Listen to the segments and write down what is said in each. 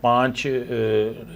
5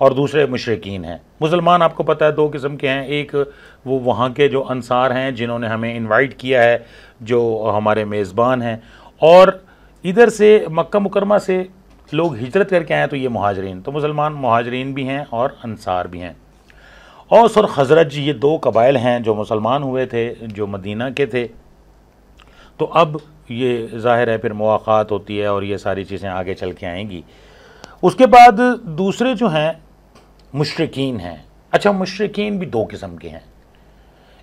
اور دوسرے مشرکین ہیں۔ مسلمان آپ کو پتہ ہے دو قسم کے ہیں، ایک وہ وہاں کے جو انصار ہیں جنہوں نے ہمیں انوائٹ کیا ہے، جو ہمارے میزبان ہیں، اور ادھر سے مکہ مکرمہ سے لوگ ہجرت کر کے آئے تو یہ مہاجرین، تو مسلمان مہاجرین بھی ہیں اور انصار بھی ہیں۔ اوس اور خزرج یہ دو قبائل ہیں جو مسلمان ہوئے تھے، جو مدینہ کے تھے۔ تو اب یہ ظاہر ہے پھر مواقعات ہوتی ہے اور یہ ساری چیزیں آگے چل کے آئیں گی۔ اس کے بعد دوسرے جو ہیں مشرکین ہیں۔ اچھا، مشرکین بھی دو قسم کے ہیں۔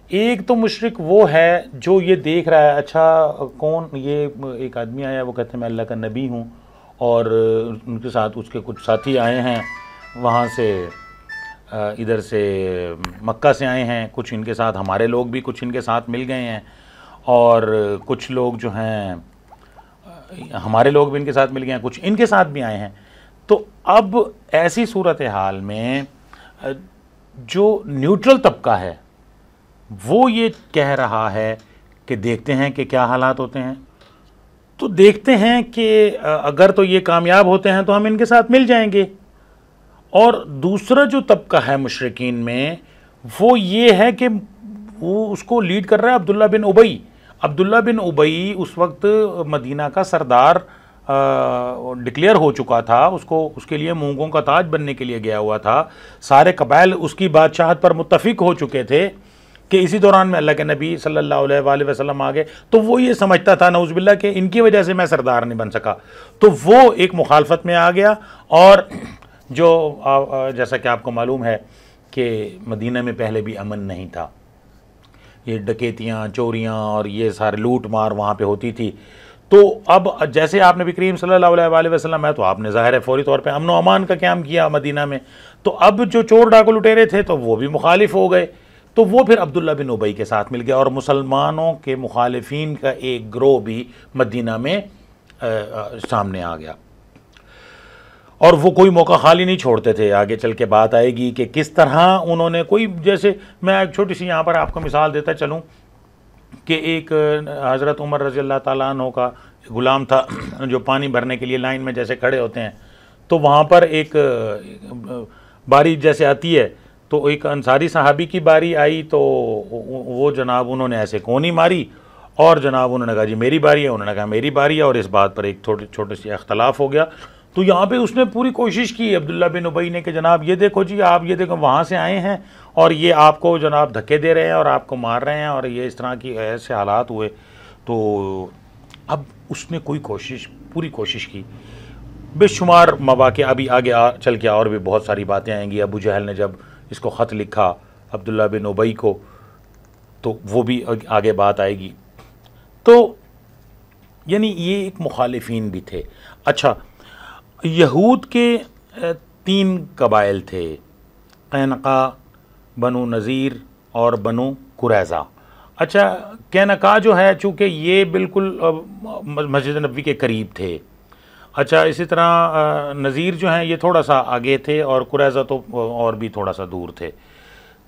ایک تو مشرک وہ ہے جو یہ دیکھ رہا ہے، اچھا کون یہ ایک آدمی آیا، وہ کہتے ہیں میں اللہ کا نبی ہوں، اور ان کے ساتھ اس کے کچھ ساتھی آئے ہیں وہاں سے، ادھر سے مکہ سے آئے ہیں، کچھ ان کے ساتھ ہمارے لوگ بھی کچھ ان کے ساتھ مل گئے ہیں، اور کچھ لوگ جو ہیں ہمارے لوگ بھی ان کے ساتھ مل گئے ہیں، کچھ ان کے ساتھ بھی آئے ہیں۔ تو اب ایسی صورتحال میں جو نیوٹرل طبقہ ہے وہ یہ کہہ رہا ہے کہ دیکھتے ہیں کہ کیا حالات ہوتے ہیں، تو دیکھتے ہیں کہ اگر تو یہ کامیاب ہوتے ہیں تو ہم ان کے ساتھ مل جائیں گے۔ اور دوسرا جو طبقہ ہے مشرکین میں وہ یہ ہے کہ وہ اس کو لیڈ کر رہا ہے عبداللہ بن ابی۔ عبداللہ بن ابی اس وقت مدینہ کا سردار ڈکلیئر ہو چکا تھا، اس کے لیے مونگوں کا تاج بننے کے لیے گیا ہوا تھا، سارے قبائل اس کی بادشاہت پر متفق ہو چکے تھے کہ اسی دوران میں اللہ کے نبی صلی اللہ علیہ وآلہ وسلم آگے، تو وہ یہ سمجھتا تھا نعوذ باللہ کہ ان کی وجہ سے میں سردار نہیں بن سکا، تو وہ ایک مخالفت میں آ گیا۔ اور جو جیسا کہ آپ کو معلوم ہے کہ مدینہ میں پہلے بھی امن نہیں تھا، یہ ڈکیتیاں، چوریاں اور یہ سارے لوٹ مار وہاں پہ ہوتی تھی۔ تو اب جیسے آپ نبی کریم صلی اللہ علیہ وآلہ وسلم ہے تو آپ نے ظاہر ہے فوری طور پہ امن و امان کا قیام کیا مدینہ میں، تو اب جو چور ڈاکو لٹیرے تھے تو وہ بھی مخالف ہو گئے، تو وہ پھر عبداللہ بن ابی کے ساتھ مل گیا، اور مسلمانوں کے مخالفین کا ایک گروہ بھی مدینہ میں سامنے آ گیا، اور وہ کوئی موقع خالی نہیں چھوڑتے تھے۔ آگے چل کے بات آئے گی کہ کس طرح انہوں نے کوئی، جیسے میں ایک چھوٹی سی یہاں پر آپ کو مثال دیتا چلوں کہ ایک حضرت عمر رضی اللہ تعالیٰ عنہ کا غلام تھا جو پانی بھرنے کے لیے لائن میں جیسے کھڑے ہوتے ہیں، تو وہاں پر ایک باری جیسے آتی ہے، تو ایک انصاری صحابی کی باری آئی، تو وہ جناب انہوں نے ایسے کونی ماری، اور جناب انہوں نے کہا جی میری باری ہے، انہوں نے کہا میری باری ہے، اور اس بات پر ایک چھوٹے سی اختلاف ہو گیا۔ تو یہاں پہ اس نے پوری کوشش کی عبداللہ بن ابی نے کہ جناب یہ دیکھو جی، آپ یہ دیکھو وہاں سے آئے ہیں اور یہ آپ کو جناب دھکے دے رہے ہیں اور آپ کو مار رہے ہیں، اور یہ اس طرح کی ایسے حالات ہوئے۔ تو اب اس نے پوری کوشش کی، بے شمار مواقع، ابھی آگے چل کے اور بھی بہت ساری باتیں آئیں گی۔ ابو جہل نے جب اس کو خط لکھا عبداللہ بن ابی کو، تو وہ بھی آگے بات آئے گی۔ تو یعنی یہ ایک مخالفین بھی تھے۔ اچھا، یہود کے 3 قبائل تھے، قینقاع، بنو نذیر اور بنو قریظہ۔ اچھا، قینقاع جو ہے چونکہ یہ بالکل مسجد نبوی کے قریب تھے، اچھا اسی طرح نذیر جو ہیں یہ تھوڑا سا آگے تھے، اور قریظہ تو اور بھی تھوڑا سا دور تھے۔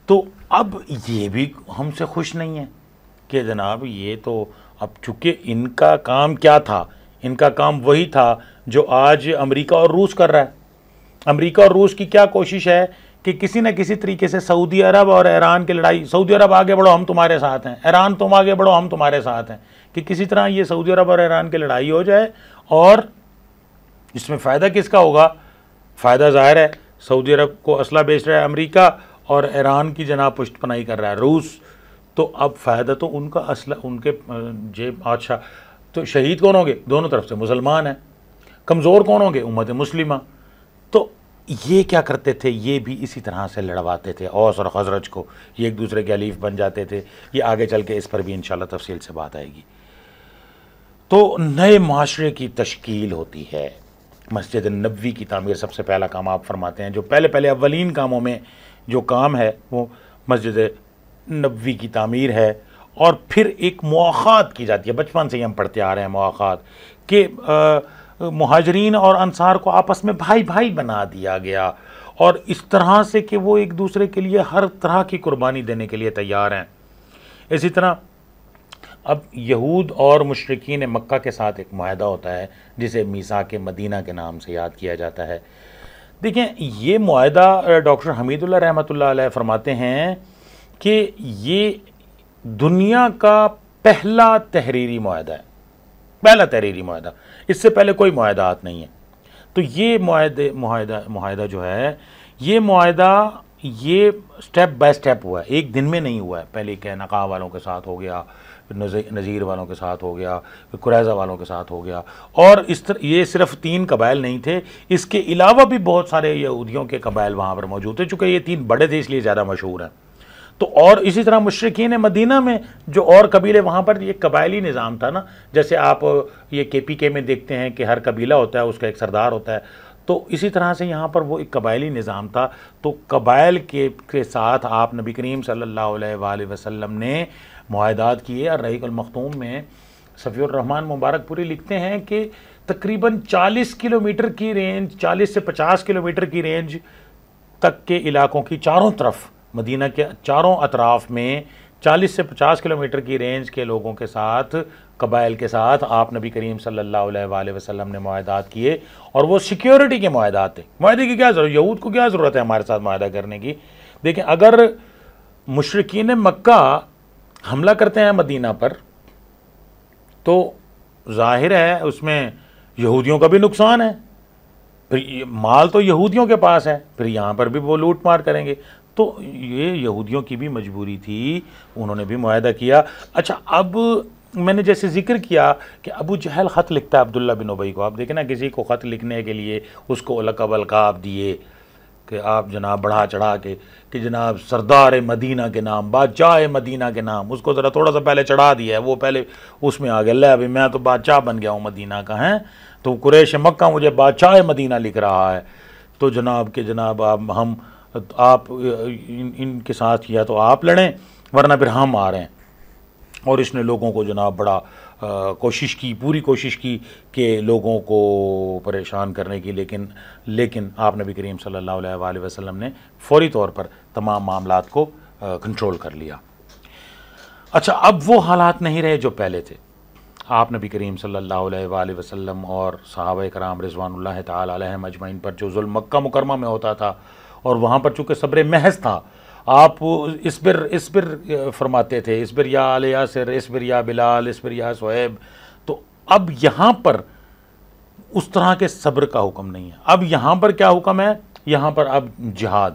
تو اب یہ بھی ہم سے خوش نہیں ہیں کہ جناب یہ تو اب چونکہ ان کا کام کیا تھا، ان کا کام وہی تھا جو آج امریکہ اور روس کر رہا ہے۔ امریکہ اور روس کی کیا کوشش ہے کہ کسی نہ کسی طریقے سے سعودی عرب اور ایران کی لڑائی، سعودی عرب آگے بڑھو ہم تمہارے ساتھ ہیں، ایران تم آگے بڑھو ہم تمہارے ساتھ ہیں، کہ کسی طرح یہ سعودی عرب اور ایران کی لڑائی ہو جائے، اور اس میں فائدہ کس کا ہوگا؟ فائدہ ظاہر ہے سعودی عرب کو اسلحہ بیچ رہا ہے امریکہ، اور ایران کی جناب پشت پناہی کر رہا ہے روس، تو اب فائدہ تو ان کا اسلحہ ان کے جیب۔ اچھا، تو شہید کون ہوں گے؟ دونوں طرف سے مسلمان ہیں۔ کمزور کون ہوں گے؟ امت مسلمہ۔ تو یہ کیا کرتے تھے؟ یہ بھی اسی طرح سے لڑواتے تھے اوس اور خزرج کو، یہ ایک دوسرے کے حلیف بن جاتے تھے۔ یہ آگے چل کے اس پر بھی انشاءاللہ تفصیل سے بات آئے گی۔ تو نئے معاشرے کی تشکیل ہوتی ہے، مسجد نبوی کی تعمیر سب سے پہلا کام آپ فرماتے ہیں، جو پہلے اولین کاموں میں جو کام ہے وہ مسجد نبوی کی تعمیر ہے۔ اور پھر ایک مواخات کی جاتی ہے، بچپن سے ہی ہم پڑھتے آ رہے ہیں مواخات، کہ مہاجرین اور انصار کو آپس میں بھائی بھائی بنا دیا گیا، اور اس طرح سے کہ وہ ایک دوسرے کے لیے ہر طرح کی قربانی دینے کے لیے تیار ہیں۔ اسی طرح اب یہود اور مشرکین مکہ کے ساتھ ایک معاہدہ ہوتا ہے جسے میثاق مدینہ کے نام سے یاد کیا جاتا ہے۔ دیکھیں یہ معاہدہ ڈاکٹر حمید اللہ رحمۃ اللہ علیہ فرماتے ہیں کہ یہ دنیا کا پہلا تحریری معاہدہ ہے، پہلا تحریری معاہدہ، اس سے پہلے کوئی معاہدات نہیں ہے۔ تو یہ معاہدہ جو ہے، یہ معاہدہ یہ سٹیپ بائی سٹیپ ہوا ہے، ایک دن میں نہیں ہوا ہے۔ پہلے کہ نقاب والوں کے ساتھ ہو گیا، نذیر والوں کے ساتھ ہو گیا، قریظہ والوں کے ساتھ ہو گیا، اور اس طرح یہ صرف 3 قبائل نہیں تھے، اس کے علاوہ بھی بہت سارے یہودیوں کے قبائل وہاں پر موجود تھے، چونکہ یہ 3 بڑے تھے اس لیے زیادہ مشہور ہیں۔ تو اور اسی طرح مشرکین مدینہ میں جو اور قبیلے، وہاں پر یہ قبائلی نظام تھا نا، جیسے آپ یہ KPK میں دیکھتے ہیں کہ ہر قبیلہ ہوتا ہے، اس کا ایک سردار ہوتا ہے، تو اسی طرح سے یہاں پر وہ ایک قبائلی نظام تھا۔ تو قبائل کے ساتھ آپ نبی کریم صلی اللہ علیہ وآلہ وسلم نے معاہدات کیے۔ اور رحیق المختوم میں صفی الرحمن مبارک پوری لکھتے ہیں کہ تقریباً 40 کلومیٹر کی رینج، 40 سے 50 کلومیٹر کی رینج تک کے علاقوں کی چاروں طرف، مدینہ کے چاروں اطراف میں 40 سے 50 کلومیٹر کی رینج کے لوگوں کے ساتھ، قبائل کے ساتھ آپ نبی کریم صلی اللہ علیہ وآلہ وسلم نے معاہدات کیے، اور وہ سیکیورٹی کے معاہدات تھے۔ معاہدے کی کیا ضرورت، یہود کو کیا ضرورت ہے ہمارے ساتھ معاہدہ کرنے کی؟ دیکھیں اگر مشرکین مکہ حملہ کرتے ہیں مدینہ پر تو ظاہر ہے اس میں یہودیوں کا بھی نقصان ہے، پھر مال تو یہودیوں کے پاس ہے، پھر یہاں پر بھی وہ لوٹ مار کریں گے۔ تو یہ یہودیوں کی بھی مجبوری تھی، انہوں نے بھی معاہدہ کیا۔ اچھا، اب میں نے جیسے ذکر کیا کہ ابو جہل خط لکھتا ہے عبداللہ بن ابی کو، آپ دیکھیں نا کسی کو خط لکھنے کے لیے اس کو لقب القاب دیے کہ آپ جناب بڑھا چڑھا کے کہ جناب سردار مدینہ کے نام، بادشاہ مدینہ کے نام، اس کو ذرا تھوڑا سا پہلے چڑھا دیا ہے، وہ پہلے اس میں آ گیا، لے ابھی میں تو بادشاہ بن گیا ہوں مدینہ کا، ہیں تو قریش مکہ مجھے بادشاہ مدینہ لکھ رہا ہے، تو جناب کہ جناب آپ ان کے ساتھ یا تو آپ لڑیں ورنہ پھر ہم آ رہے ہیں۔ اور اس نے لوگوں کو جناب بڑا کوشش کی، پوری کوشش کی کہ لوگوں کو پریشان کرنے کی، لیکن آپ نبی کریم صلی اللہ علیہ وآلہ وسلم نے فوری طور پر تمام معاملات کو کنٹرول کر لیا۔ اچھا، اب وہ حالات نہیں رہے جو پہلے تھے۔ آپ نبی کریم صلی اللہ علیہ وآلہ وسلم اور صحابہ کرام رضوان اللہ تعالی علیہم اجمعین پر جو ظلم مکہ مکرمہ میں ہوتا تھا، اور وہاں پر چونکہ صبر محض تھا، آپ اسبر فرماتے تھے، اسبر یا آل یاسر، اسبر یا بلال، اسبر یا صہیب، تو اب یہاں پر اس طرح کے صبر کا حکم نہیں ہے۔ اب یہاں پر کیا حکم ہے؟ یہاں پر اب جہاد،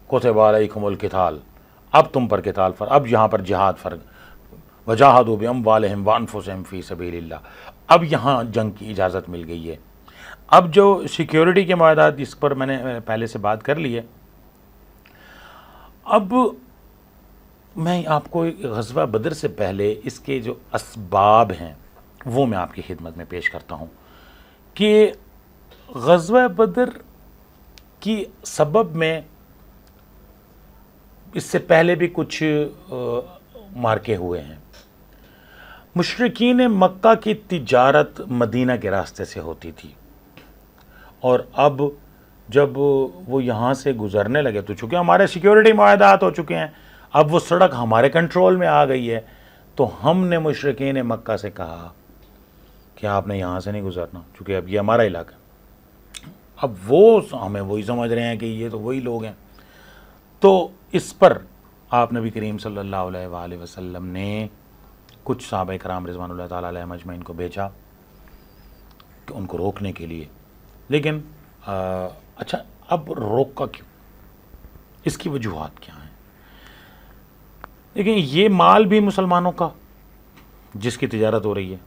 کتب علیکم القتال، اب تم پر قتال فرض، اب یہاں پر جہاد فرض، وجاہدوا باموالہم وانفسہم فی سبیل اللہ، اب یہاں جنگ کی اجازت مل گئی ہے۔ اب جو سیکیورٹی کے معاہدات، اس پر میں نے پہلے سے بات کر لی ہے، اب میں آپ کو غزوہ بدر سے پہلے اس کے جو اسباب ہیں وہ میں آپ کی خدمت میں پیش کرتا ہوں کہ غزوہ بدر کی سبب میں اس سے پہلے بھی کچھ مارکے ہوئے ہیں۔ مشرکین مکہ کی تجارت مدینہ کے راستے سے ہوتی تھی، اور اب جب وہ یہاں سے گزرنے لگے تو چونکہ ہمارے سیکیورٹی معاہدات ہو چکے ہیں، اب وہ سڑک ہمارے کنٹرول میں آ گئی ہے، تو ہم نے مشرکین مکہ سے کہا کہ آپ نے یہاں سے نہیں گزرنا، چونکہ اب یہ ہمارا علاقہ ہے۔ اب وہ ہمیں وہی سمجھ رہے ہیں کہ یہ تو وہی لوگ ہیں، تو اس پر آپ نبی کریم صلی اللہ علیہ وآلہ وسلم نے کچھ صحابہ کرام رضوان اللہ تعالیٰ علیہ مجمعین کو بھیجا کہ ان کو روکنے کے لیے، لیکن اچھا اب روکا کیوں، اس کی وجوہات کیا ہیں؟ لیکن یہ مال بھی مسلمانوں کا جس کی تجارت ہو رہی ہے،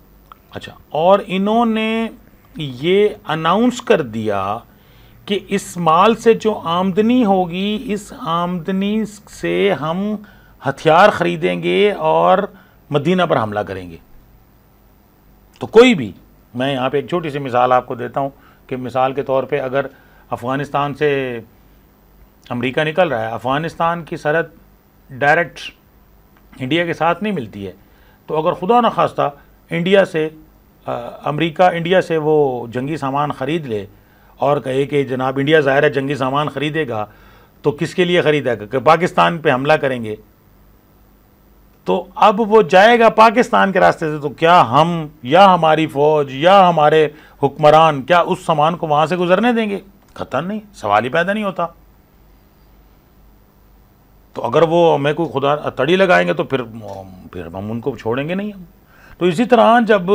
اچھا، اور انہوں نے یہ اناؤنس کر دیا کہ اس مال سے جو آمدنی ہوگی، اس آمدنی سے ہم ہتھیار خریدیں گے اور مدینہ پر حملہ کریں گے۔ تو کوئی بھی، میں یہاں پہ ایک چھوٹی سی مثال آپ کو دیتا ہوں کہ مثال کے طور پہ اگر افغانستان سے امریکہ نکل رہا ہے، افغانستان کی سرحد ڈائریکٹ انڈیا کے ساتھ نہیں ملتی ہے، تو اگر خدا نخواستہ انڈیا سے امریکہ انڈیا سے وہ جنگی سامان خرید لے اور کہے کہ جناب انڈیا ظاہر ہے جنگی سامان خریدے گا، تو کس کے لیے خریدے گا؟ کہ پاکستان پہ حملہ کریں گے، تو اب وہ جائے گا پاکستان کے راستے سے، تو کیا ہم یا ہماری فوج یا ہمارے حکمران کیا اس سامان کو وہاں سے گزرنے دیں گے؟ خطر نہیں، سوال ہی پیدا نہیں ہوتا. تو اگر وہ ہمیں کوئی خدا تڑی لگائیں گے تو پھر ہم ان کو چھوڑیں گے نہیں ہم. تو اسی طرح جب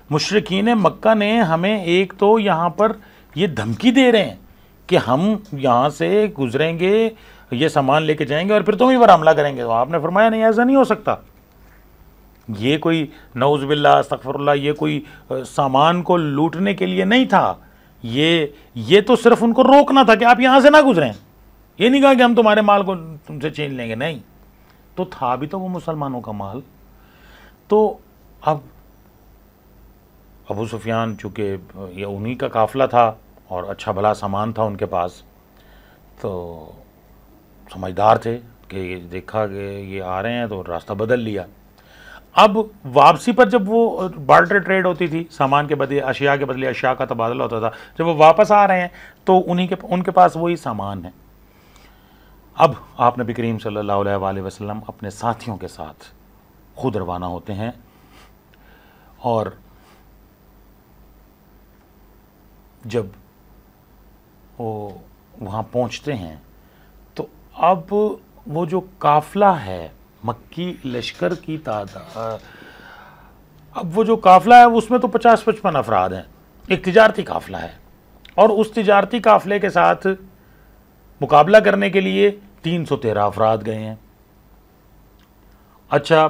مشرکین مکہ نے ہمیں ایک تو یہاں پر یہ دھمکی دے رہے ہیں کہ ہم یہاں سے گزریں گے، یہ سامان لے کے جائیں گے اور پھر تم ہی پر حملہ کریں گے، تو آپ نے فرمایا نہیں، ایسا نہیں ہو سکتا. یہ کوئی نعوذ باللہ استغفر اللہ، یہ کوئی سامان کو لوٹنے کے لیے نہیں تھا، یہ تو صرف ان کو روکنا تھا کہ آپ یہاں سے نہ گزریں. یہ نہیں کہا کہ ہم تمہارے مال کو تم سے چھین لیں گے، نہیں. تو تھا بھی تو وہ مسلمانوں کا مال. تو اب ابو سفیان چونکہ یہ انہی کا قافلہ تھا اور اچھا بھلا سامان تھا ان کے پاس، تو سمجھدار تھے کہ دیکھا کہ یہ آ رہے ہیں تو راستہ بدل لیا. اب واپسی پر جب وہ بارٹر ٹریڈ ہوتی تھی، سامان کے بدلے اشیاء کے بدلے اشیاء کا تبادلہ ہوتا تھا، جب وہ واپس آ رہے ہیں تو ان کے پاس وہی سامان ہے. اب آپ نبی کریم صلی اللہ علیہ وآلہ وسلم اپنے ساتھیوں کے ساتھ خود روانہ ہوتے ہیں اور جب وہ وہاں پہنچتے ہیں تو اب وہ جو قافلہ ہے مکی لشکر کی تعداد، اب وہ جو قافلہ ہے اس میں تو 50-55 افراد ہیں، ایک تجارتی قافلہ ہے، اور اس تجارتی قافلے کے ساتھ مقابلہ کرنے کے لیے 313 افراد گئے ہیں. اچھا،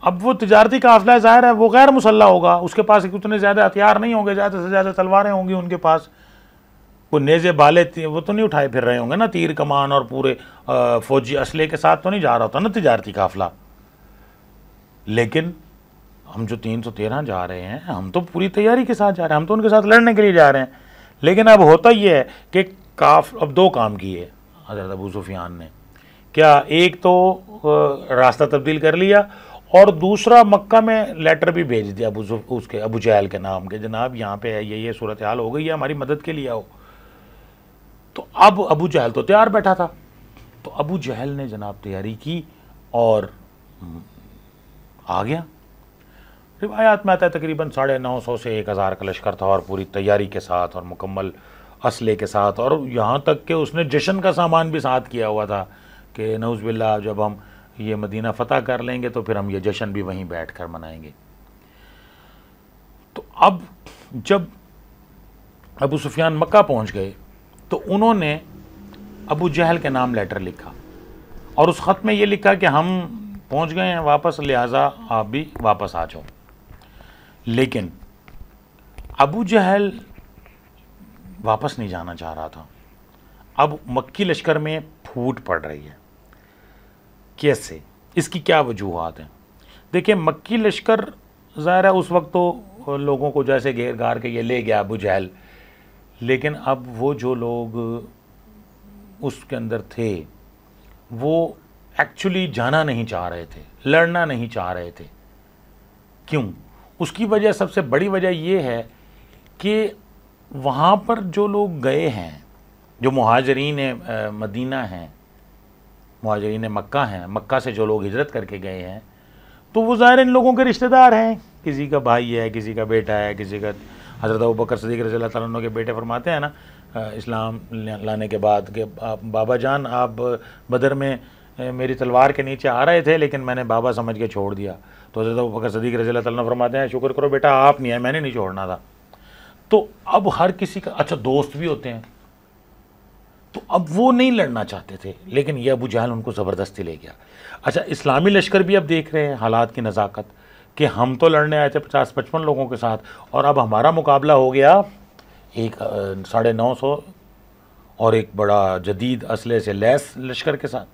اب وہ تجارتی قافلہ ظاہر ہے وہ غیر مسلح ہوگا، اس کے پاس اتنے زیادہ ہتھیار نہیں ہوں گے، زیادہ سے زیادہ تلواریں ہوں گی ان کے پاس، کوئی نیزے بالے وہ تو نہیں اٹھائے پھر رہے ہوں گے نا، تیر کمان اور پورے فوجی اسلحے کے ساتھ تو نہیں جا رہا ہوتا نا تجارتی قافلہ. لیکن ہم جو 313 جا رہے ہیں ہم تو پوری تیاری کے ساتھ جا رہے ہیں، ہم تو ان کے ساتھ لڑنے کے لیے جا رہے ہیں. لیکن اب ہوتا یہ ہے کہ اب دو کام کیے حضرت ابو سفیان نے. کیا؟ ایک تو راستہ تبدیل کر لیا، اور دوسرا مکہ میں لیٹر بھی بھیج دیا ابو جہل کے نام کے، جناب یہاں پہ یہ صورتحال ہو گئی ہے، ہماری مدد کے لیے آؤ. تو اب ابو جہل تو تیار بیٹھا تھا، تو ابو جہل نے جناب تیاری کی اور آ گیا. روایات میں آتا ہے تقریباً 950 سے 1000 کا لشکر تھا، اور پوری تیاری کے ساتھ اور مکمل اسلحے کے ساتھ، اور یہاں تک کہ اس نے جشن کا سامان بھی ساتھ کیا ہوا تھا کہ نعوذ باللہ جب ہم یہ مدینہ فتح کر لیں گے تو پھر ہم یہ جشن بھی وہیں بیٹھ کر منائیں گے. تو اب جب ابو سفیان مکہ پہنچ گئے تو انہوں نے ابو جہل کے نام لیٹر لکھا، اور اس خط میں یہ لکھا کہ ہم پہنچ گئے ہیں واپس، لہٰذا آپ بھی واپس آ جاؤ. لیکن ابو جہل واپس نہیں جانا چاہ رہا تھا. اب مکی لشکر میں پھوٹ پڑ رہی ہے. کیسے؟ اس کی کیا وجوہات ہیں؟ دیکھیں، مکی لشکر ظاہر ہے اس وقت تو لوگوں کو جیسے گھیر گھار کے یہ لے گیا ابو جہل، لیکن اب وہ جو لوگ اس کے اندر تھے وہ ایکچولی جانا نہیں چاہ رہے تھے، لڑنا نہیں چاہ رہے تھے. کیوں؟ اس کی وجہ، سب سے بڑی وجہ یہ ہے کہ وہاں پر جو لوگ گئے ہیں، جو مہاجرین مدینہ ہیں، مہاجرین مکہ ہیں، مکہ سے جو لوگ ہجرت کر کے گئے ہیں، تو وہ ظاہر ان لوگوں کے رشتہ دار ہیں، کسی کا بھائی ہے، کسی کا بیٹا ہے، کسی کا حضرت ابوبکر صدیق رضی اللہ تعالیٰ عنہ کے بیٹے فرماتے ہیں نا اسلام لانے کے بعد کہ بابا جان آپ بدر میں میری تلوار کے نیچے آ رہے تھے لیکن میں نے بابا سمجھ کے چھوڑ دیا. تو حضرت ابوبکر صدیق رضی اللہ تعالیٰ عنہ فرماتے ہیں شکر کرو بیٹا آپ نہیں ہیں، میں نے نہیں چھوڑنا تھا. تو اب ہر کسی کا اچھا دوست بھی ہوتے ہیں، تو اب وہ نہیں لڑنا چاہتے تھے، لیکن یہ ابو جہل ان کو زبردستی لے گیا. اچھا، اسلامی لشکر بھی اب دیکھ رہے ہیں حالات کی نزاکت کہ ہم تو لڑنے آئے تھے 50-55 لوگوں کے ساتھ، اور اب ہمارا مقابلہ ہو گیا ایک 950 اور ایک بڑا جدید اسلحے سے لیس لشکر کے ساتھ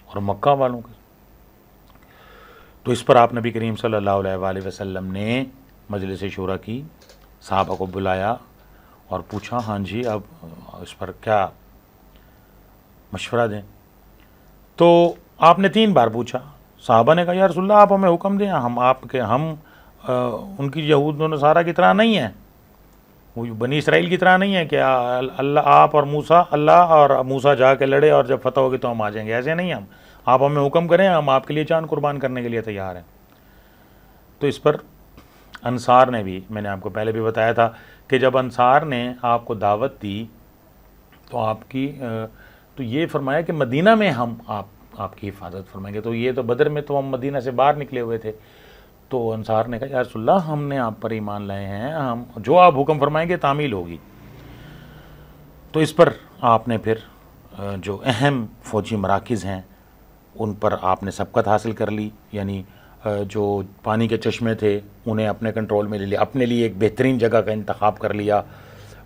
اور مکہ والوں کے. تو اس پر آپ نبی کریم صلی اللہ علیہ وآلہ وسلم نے مجلس شورا کی، صحابہ کو بلایا اور پوچھا ہاں جی اب اس پر کیا مشورہ دیں. تو آپ نے 3 بار پوچھا. صحابہ نے کہا یا رسول اللہ آپ ہمیں حکم دیں، ہم ان کی یہود و نصارہ کی طرح نہیں ہیں، وہ بنی اسرائیل کی طرح نہیں ہے کہ اللہ آپ اور موسیٰ، اللہ اور موسیٰ جا کے لڑے اور جب فتح ہوگی تو ہم آ جائیں گے. ایسے نہیں ہم، آپ ہمیں حکم کریں، ہم آپ کے لیے جان قربان کرنے کے لیے تیار ہیں. تو اس پر انصار نے بھی، میں نے آپ کو پہلے بھی بتایا تھا کہ جب انصار نے آپ کو دعوت دی تو آپ کی تو یہ فرمایا کہ مدینہ میں ہم آپ کی حفاظت فرمائیں گے. تو یہ تو بدر میں تو ہم مدینہ سے باہر نکلے ہوئے تھے. تو انصار نے کہا یا رسول اللہ ہم نے آپ پر ایمان لائے ہیں, ہم جو آپ حکم فرمائیں گے تعمیل ہوگی. تو اس پر آپ نے پھر جو اہم فوجی مراکز ہیں ان پر آپ نے سبقت حاصل کر لی, یعنی جو پانی کے چشمے تھے انہیں اپنے کنٹرول میں لے لیا, اپنے لیے ایک بہترین جگہ کا انتخاب کر لیا,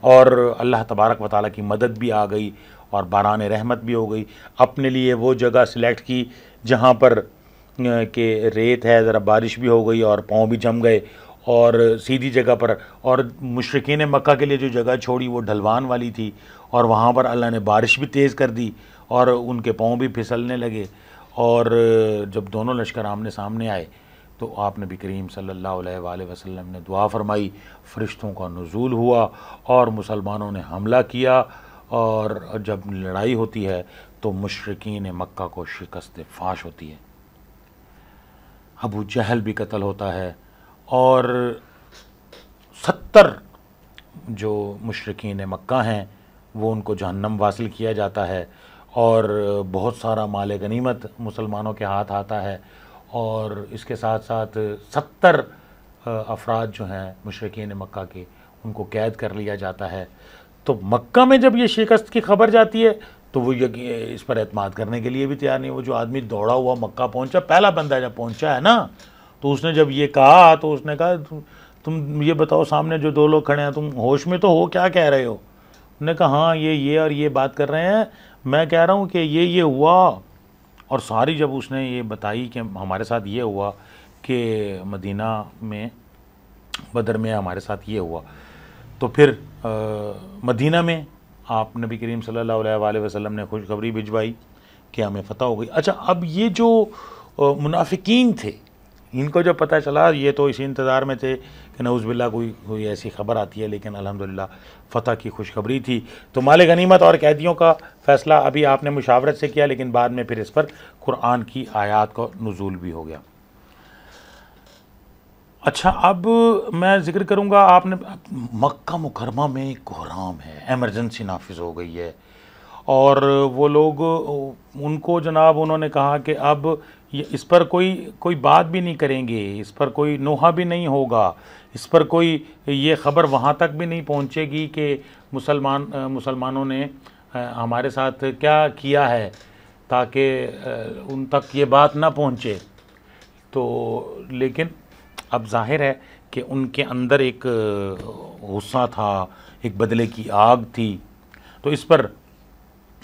اور اللہ تبارک و تعالیٰ کی مدد بھی آ گئی اور باران رحمت بھی ہو گئی. اپنے لیے وہ جگہ سلیکٹ کی جہاں پر کہ ریت ہے, ذرا بارش بھی ہو گئی اور پاؤں بھی جم گئے, اور سیدھی جگہ پر. اور مشرکین مکہ کے لیے جو جگہ چھوڑی وہ ڈھلوان والی تھی, اور وہاں پر اللہ نے بارش بھی تیز کر دی اور ان کے پاؤں بھی پھسلنے لگے. اور جب دونوں لشکر آمنے سامنے آئے تو آپ نبی کریم صلی اللہ علیہ وآلہ وسلم نے دعا فرمائی, فرشتوں کا نزول ہوا اور مسلمانوں نے حملہ کیا. اور جب لڑائی ہوتی ہے تو مشرکین مکہ کو شکست فاش ہوتی ہے, ابو جہل بھی قتل ہوتا ہے, اور 70 جو مشرکین مکہ ہیں وہ ان کو جہنم واصل کیا جاتا ہے, اور بہت سارا مال غنیمت مسلمانوں کے ہاتھ آتا ہے, اور اس کے ساتھ ساتھ 70 افراد جو ہیں مشرکین مکہ کے ان کو قید کر لیا جاتا ہے. تو مکہ میں جب یہ شکست کی خبر جاتی ہے تو وہ اس پر اعتماد کرنے کے لیے بھی تیار نہیں. وہ جو آدمی دوڑا ہوا مکہ پہنچا, پہلا بندہ جب پہنچا ہے نا, تو اس نے جب یہ کہا تو اس نے کہا تم یہ بتاؤ سامنے جو 2 لوگ کھڑے ہیں تم ہوش میں تو ہو, کیا کہہ رہے ہو؟ انہوں نے کہا ہاں یہ اور یہ بات کر رہے ہیں, میں کہہ رہا ہوں کہ یہ ہوا. اور ساری جب اس نے یہ بتائی کہ ہمارے ساتھ یہ ہوا, کہ مدینہ میں بدر میں ہمارے ساتھ یہ ہوا, تو پھر مدینہ میں آپ نبی کریم صلی اللہ علیہ وآلہ وسلم نے خوشخبری بھجوائی کہ ہمیں فتح ہو گئی. اچھا, اب یہ جو منافقین تھے ان کو جب پتہ چلا, یہ تو اسی انتظار میں تھے کہ نعوذ باللہ کوئی ایسی خبر آتی ہے, لیکن الحمدللہ فتح کی خوشخبری تھی. تو مال غنیمت اور قیدیوں کا فیصلہ ابھی آپ نے مشاورت سے کیا, لیکن بعد میں پھر اس پر قرآن کی آیات کا نزول بھی ہو گیا. اچھا, اب میں ذکر کروں گا, آپ نے مکہ مکرمہ میں ایک کوہرام ہے, ایمرجنسی نافذ ہو گئی ہے, اور وہ لوگ ان کو جناب انہوں نے کہا کہ اب اس پر کوئی بات بھی نہیں کریں گے, اس پر کوئی نوحہ بھی نہیں ہوگا, اس پر کوئی یہ خبر وہاں تک بھی نہیں پہنچے گی کہ مسلمانوں نے ہمارے ساتھ کیا کیا ہے, تاکہ ان تک یہ بات نہ پہنچے. تو لیکن اب ظاہر ہے کہ ان کے اندر ایک غصہ تھا, ایک بدلے کی آگ تھی. تو اس پر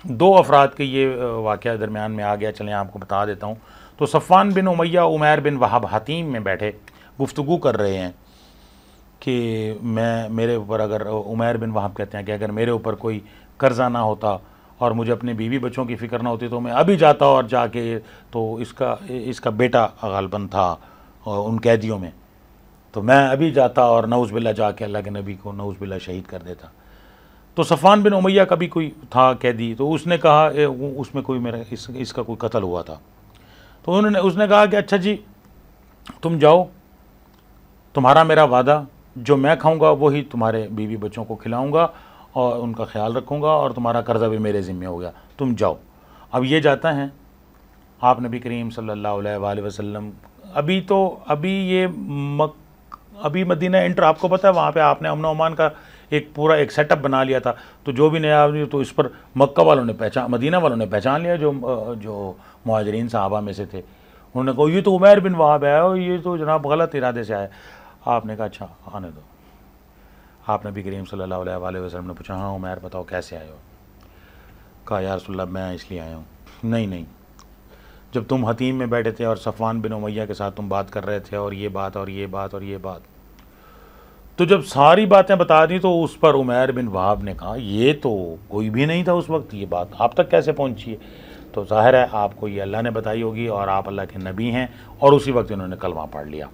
2 افراد کے یہ واقعہ درمیان میں آ گیا, چلیں آپ کو بتا دیتا ہوں. تو صفوان بن امیہ, عمیر بن وہب حتیم میں بیٹھے گفتگو کر رہے ہیں کہ میرے اوپر اگر, عمیر بن وہب کہتے ہیں کہ اگر میرے اوپر کوئی قرضہ نہ ہوتا اور مجھے اپنے بیوی بچوں کی فکر نہ ہوتی تو میں ابھی جاتا اور جا کے, تو اس کا بیٹا غالباً تھا ان قیدیوں میں, تو میں ابھی جاتا اور نعوذ باللہ جا کے اللہ کے نبی کو نعوذ باللہ شہید کر دیتا. تو صفوان بن امیہ کا بھی کوئی تھا قیدی, تو اس نے کہا اس میں کوئی اس کا کوئی قتل ہوا تھا. تو اس نے کہا کہ اچھا جی تم جاؤ, تمہارا میرا وعدہ, جو میں کھاؤں گا وہی تمہارے بیوی بچوں کو کھلاؤں گا اور ان کا خیال رکھوں گا, اور تمہارا قرضہ بھی میرے ذمہ ہو گیا, تم جاؤ. اب یہ جاتا ہے, آپ نبی کریم صلی اللہ علیہ وآلہ وسلم ابھی مدینہ انٹر, آپ کو پتہ ہے وہاں پہ آپ نے امن و امان کا ایک پورا ایک سیٹ اپ بنا لیا تھا. تو جو بھی نیا آدمی, تو اس پر مکہ والوں نے مدینہ والوں نے پہچان لیا, جو مہاجرین صحابہ میں سے تھے. انہوں نے کہا یہ تو عمیر بن وہب ہے, اور یہ تو جناب غلط ارادے سے آئے. آپ نے کہا اچھا آنے دو. آپ نبی کریم صلی اللہ علیہ وآلہ وسلم نے پوچھا ہاں عمیر بتاؤ کیسے آئے ہو؟ کہا یا رسول اللہ میں اس لیے آیا ہوں. نہیں, جب تم حتیم میں بیٹھے تھے اور صفوان بن امیہ کے ساتھ تم بات کر رہے تھے, اور یہ بات اور یہ بات اور یہ بات, تو جب ساری باتیں بتا دیں تو اس پر عمیر بن وہب نے کہا یہ تو کوئی بھی نہیں تھا اس وقت, یہ بات آپ تک کیسے پہنچی ہے؟ تو ظاہر ہے آپ کو یہ اللہ نے بتائی ہوگی, اور آپ اللہ کے نبی ہیں, اور اسی وقت انہوں نے کلمہ پڑھ لیا.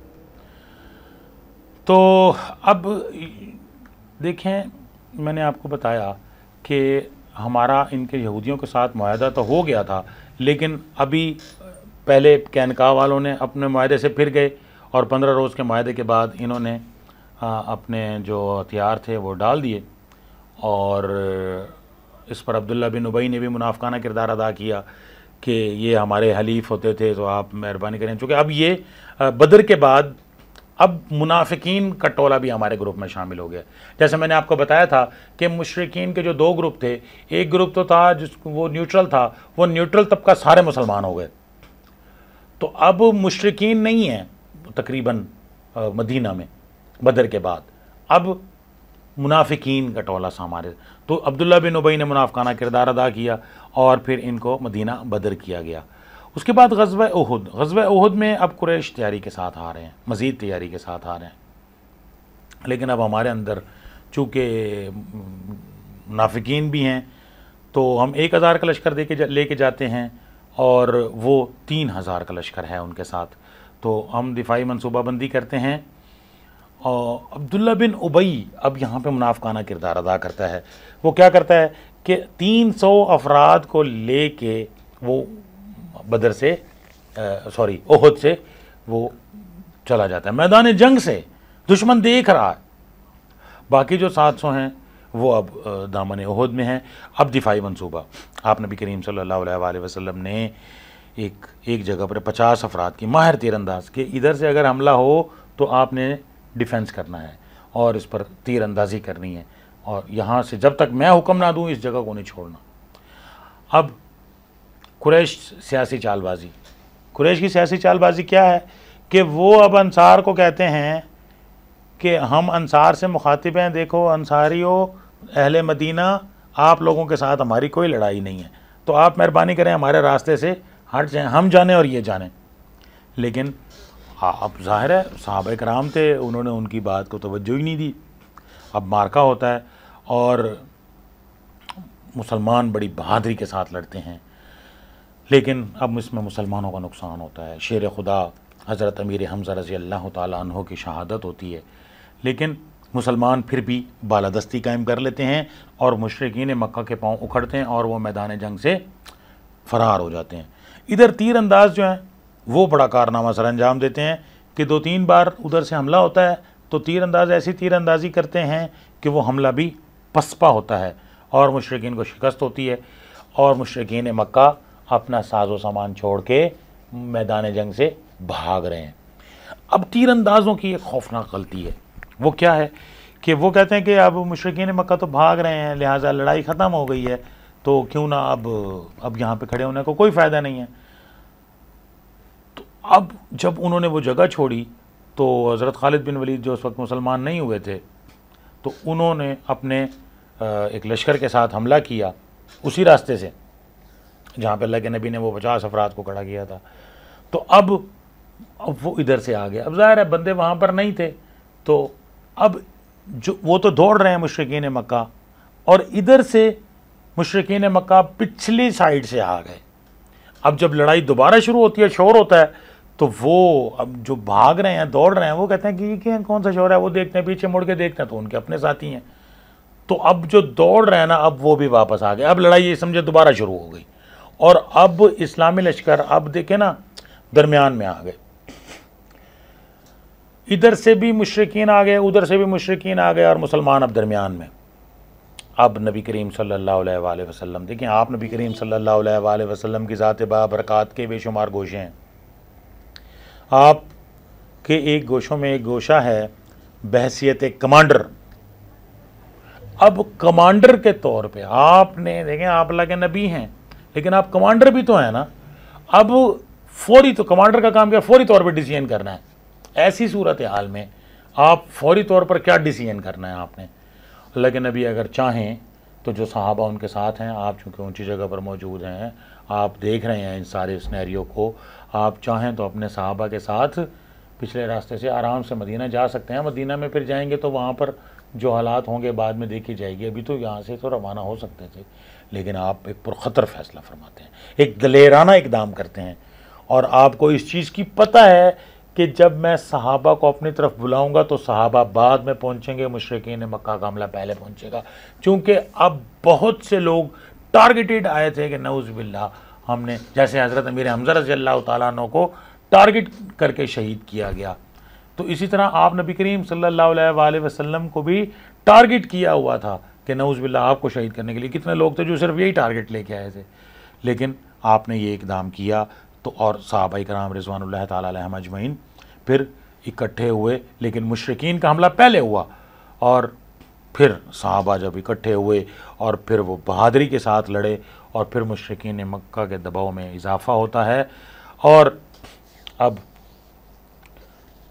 تو اب دیکھیں, میں نے آپ کو بتایا کہ ہمارا ان کے یہودیوں کے ساتھ معاہدہ تو ہو گیا تھا, لیکن ابھی پہلے کینکا والوں نے اپنے معاہدے سے پھر گئے, اور 15 روز کے معاہدے کے بعد انہوں نے اپنے جو ہتھیار تھے وہ ڈال دیے, اور اس پر عبداللہ بن ابی نے بھی منافقانہ کردار ادا کیا کہ یہ ہمارے حلیف ہوتے تھے تو آپ مہربانی کریں، چونکہ اب یہ بدر کے بعد اب منافقین کا ٹولہ بھی ہمارے گروپ میں شامل ہو گیا۔ جیسے میں نے آپ کو بتایا تھا کہ مشرکین کے جو دو گروپ تھے، ایک گروپ تو تھا جس وہ نیوٹرل تھا، وہ نیوٹرل طبقہ سارے مسلمان ہو گئے، تو اب مشرکین نہیں ہیں تقریباً مدینہ میں بدر کے بعد، اب منافقین کا ٹولہ ہمارے، تو عبداللہ بن ابی نے منافقانہ کردار ادا کیا اور پھر ان کو مدینہ بدر کیا گیا۔ اس کے بعد غزوہ احد میں اب قریش تیاری کے ساتھ آ رہے ہیں، مزید تیاری کے ساتھ آ رہے ہیں، لیکن اب ہمارے اندر چونکہ منافقین بھی ہیں تو ہم 1000 کا لشکر لے کے جاتے ہیں اور وہ 3000 کا لشکر ہے ان کے ساتھ، تو ہم دفاعی منصوبہ بندی کرتے ہیں۔ اور عبداللہ بن ابی اب یہاں پہ منافقانہ کردار ادا کرتا ہے۔ وہ کیا کرتا ہے کہ 300 افراد کو لے کے وہ بدر سے احد سے وہ چلا جاتا ہے میدان جنگ سے، دشمن دیکھ رہا ہے، باقی جو 700 ہیں وہ اب دامن احد میں ہیں۔ اب دفاعی منصوبہ، آپ نبی کریم صلی اللہ علیہ وآلہ وسلم نے ایک جگہ پر 50 افراد کی ماہر تیر انداز کہ ادھر سے اگر حملہ ہو تو آپ نے ڈیفنس کرنا ہے اور اس پر تیر اندازی کرنی ہے، اور یہاں سے جب تک میں حکم نہ دوں اس جگہ کو نہیں چھوڑنا۔ اب قریش سیاسی چال بازی، قریش کی سیاسی چال بازی کیا ہے کہ وہ اب انصار کو کہتے ہیں کہ ہم انصار سے مخاطب ہیں، دیکھو انصاریوں اہل مدینہ، آپ لوگوں کے ساتھ ہماری کوئی لڑائی نہیں ہے، تو آپ مہربانی کریں ہمارے راستے سے ہٹ جائیں، ہم جانیں اور یہ جانیں۔ لیکن اب ظاہر ہے صحابہ کرام تھے، انہوں نے ان کی بات کو توجہ ہی نہیں دی۔ اب مارکا ہوتا ہے اور مسلمان بڑی بہادری کے ساتھ لڑتے ہیں، لیکن اب اس میں مسلمانوں کا نقصان ہوتا ہے۔ شیر خدا حضرت امیر حمزہ رضی اللہ تعالیٰ عنہ کی شہادت ہوتی ہے، لیکن مسلمان پھر بھی بالادستی قائم کر لیتے ہیں اور مشرکین مکہ کے پاؤں اکھڑتے ہیں اور وہ میدان جنگ سے فرار ہو جاتے ہیں۔ ادھر تیر انداز جو ہیں وہ بڑا کارنامہ سر انجام دیتے ہیں کہ 2-3 بار ادھر سے حملہ ہوتا ہے تو تیر انداز ایسی تیر اندازی کرتے ہیں کہ وہ حملہ بھی پسپا ہوتا ہے اور مشرکین کو شکست ہوتی ہے، اور مشرکین مکہ اپنا ساز و سامان چھوڑ کے میدان جنگ سے بھاگ رہے ہیں۔ اب تیر اندازوں کی ایک خوفناک غلطی ہے، وہ کیا ہے کہ وہ کہتے ہیں کہ اب مشرکین مکہ تو بھاگ رہے ہیں، لہٰذا لڑائی ختم ہو گئی ہے، تو کیوں نہ اب یہاں پہ کھڑے ہونے کو کوئی فائدہ نہیں ہے۔ تو اب جب انہوں نے وہ جگہ چھوڑی تو حضرت خالد بن ولید جو اس وقت مسلمان نہیں ہوئے تھے، تو انہوں نے اپنے ایک لشکر کے ساتھ حملہ کیا اسی راستے سے جہاں پہ اللہ کے نبی نے وہ 50 افراد کو کھڑا کیا تھا۔ تو اب وہ ادھر سے آ گئے، اب ظاہر ہے بندے وہاں پر نہیں تھے، تو اب وہ تو دوڑ رہے ہیں مشرکین مکہ، اور ادھر سے مشرکین مکہ پچھلی سائیڈ سے آ گئے۔ اب جب لڑائی دوبارہ شروع ہوتی ہے، شور ہوتا ہے، تو وہ اب جو بھاگ رہے ہیں دوڑ رہے ہیں وہ کہتے ہیں کہ یہ کون سا شور ہے، وہ دیکھتے ہیں پیچھے مڑ کے دیکھتے ہیں تو ان کے اپنے ساتھی ہیں، تو اب جو دوڑ رہے ہیں نا اب وہ بھی واپس آ گئے، اب لڑائی یہ سمجھے دوبارہ شروع ہو گئی، اور اب اسلامی لشکر اب دیکھیں نا درمیان میں آ گئے، ادھر سے بھی مشرکین آ گئے ادھر سے بھی مشرکین آ گئے اور مسلمان اب درمیان میں۔ اب نبی کریم صلی اللہ علیہ وآلہ وسلم، دیکھیں آپ نبی کریم صلی اللہ علیہ وآلہ وسلم کی ذات بابرکات کے بے شمار گوشے ہیں، آپ کے ایک گوشوں میں ایک گوشہ ہے بحیثیت کمانڈر۔ اب کمانڈر کے طور پہ آپ نے دیکھیں آپ اللہ کے نبی ہیں لیکن آپ کمانڈر بھی تو ہیں نا، اب فوری تو کمانڈر کا کام کیا، فوری طور پہ ڈیسیژن کرنا ہے۔ ایسی صورتحال میں آپ فوری طور پر کیا ڈیسیژن کرنا ہے آپ نے؟ اللہ کے نبی اگر چاہیں تو جو صحابہ ان کے ساتھ ہیں، آپ چونکہ اونچی جگہ پر موجود ہیں، آپ دیکھ رہے ہیں ان سارے سینیریو کو، آپ چاہیں تو اپنے صحابہ کے ساتھ پچھلے راستے سے آرام سے مدینہ جا سکتے ہیں۔ مدینہ میں پھر جائیں گے تو وہاں پر جو حالات ہوں گے بعد میں دیکھی جائے گی، ابھی تو یہاں سے تو روانہ ہو سکتے تھے، لیکن آپ ایک پرخطر فیصلہ فرماتے ہیں، ایک دلیرانہ اقدام کرتے ہیں، اور آپ کو اس چیز کی پتہ ہے کہ جب میں صحابہ کو اپنی طرف بلاؤں گا تو صحابہ بعد میں پہنچیں گے، مشرکین مکہ کا حملہ پہلے پہنچے گا، چونکہ اب بہت سے لوگ ٹارگیٹڈ آئے تھے کہ نعوذ باللہ ہم نے، جیسے حضرت امیر حمزہ رضی اللہ تعالیٰ عنہ کو ٹارگٹ کر کے شہید کیا گیا، تو اسی طرح آپ نبی کریم صلی اللہ علیہ وآلہ وسلم کو بھی ٹارگٹ کیا ہوا تھا کہ نعوذ باللہ آپ کو شہید کرنے کے لیے کتنے لوگ تھے جو صرف یہی ٹارگٹ لے کے آئے تھے، لیکن آپ نے یہ اقدام کیا تو اور صحابہ کرام رضوان اللہ تعالیٰ علیہم اجمعین پھر اکٹھے ہوئے، لیکن مشرکین کا حملہ پہلے ہوا اور پھر صحابہ جب اکٹھے ہوئے اور پھر وہ بہادری کے ساتھ لڑے اور پھر مشرکین مکہ کے دباؤ میں اضافہ ہوتا ہے اور اب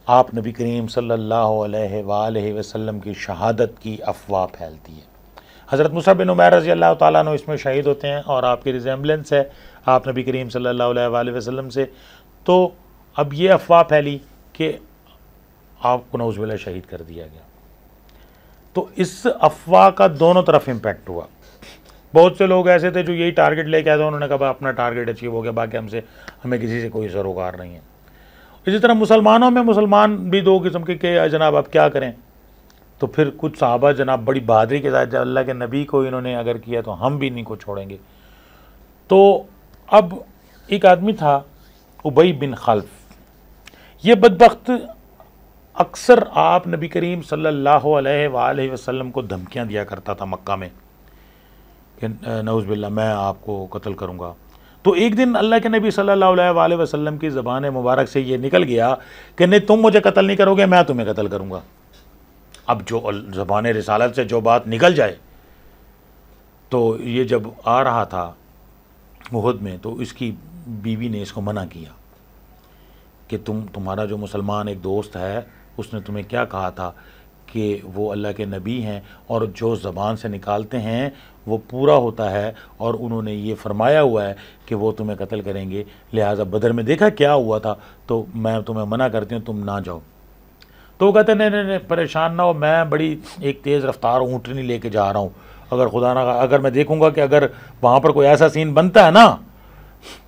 آپ نبی کریم صلی اللہ علیہ وآلہ وسلم کی شہادت کی افواہ پھیلتی ہے۔ حضرت مصعب بن عمیر رضی اللہ تعالیٰ عنہ اس میں شہید ہوتے ہیں اور آپ کی ریزیمبلنس ہے آپ نبی کریم صلی اللہ علیہ وآلہ وسلم سے، تو اب یہ افواہ پھیلی کہ آپ کو نعوذ باللہ شہید کر دیا گیا، تو اس افواہ کا دونوں طرف امپیکٹ ہوا۔ بہت سے لوگ ایسے تھے جو یہی ٹارگٹ لے کے آئے تھے، انہوں نے کہا اپنا ٹارگٹ اچیو ہو گیا، باقی ہمیں کسی سے کوئی سروکار نہیں ہے۔ اسی طرح مسلمانوں میں مسلمان بھی دو قسم کے کہ جناب اب کیا کریں، تو پھر کچھ صحابہ جناب بڑی بہادری کے ساتھ جب اللہ کے نبی کو انہوں نے اگر کیا تو ہم بھی نہیں کو چھوڑیں گے۔ تو اب ایک آدمی تھا ابی بن خلف، یہ بدبخت اکثر آپ نبی کریم صلی اللہ علیہ وآلہ وسلم کو دھمکیاں دیا کرتا تھا مکہ میں کہ نعوذ باللہ میں آپ کو قتل کروں گا۔ تو ایک دن اللہ کے نبی صلی اللہ علیہ وآلہ وسلم کی زبان مبارک سے یہ نکل گیا کہ نہیں تم مجھے قتل نہیں کرو گے، میں تمہیں قتل کروں گا۔ اب جو زبان رسالت سے جو بات نکل جائے، تو یہ جب آ رہا تھا احد میں تو اس کی بیوی نے اس کو منع کیا کہ تمہارا جو مسلمان ایک دوست ہے اس نے تمہیں کیا کہا تھا کہ وہ اللہ کے نبی ہیں اور جو زبان سے نکالتے ہیں وہ پورا ہوتا ہے، اور انہوں نے یہ فرمایا ہوا ہے کہ وہ تمہیں قتل کریں گے، لہٰذا بدر میں دیکھا کیا ہوا تھا، تو میں تمہیں منع کرتی ہوں تم نہ جاؤ۔ تو وہ کہتے ہیں نہیں پریشان نہ ہو، میں بڑی ایک تیز رفتار اونٹنی لے کے جا رہا ہوں، اگر خدا نہ اگر میں دیکھوں گا کہ اگر وہاں پر کوئی ایسا سین بنتا ہے نا،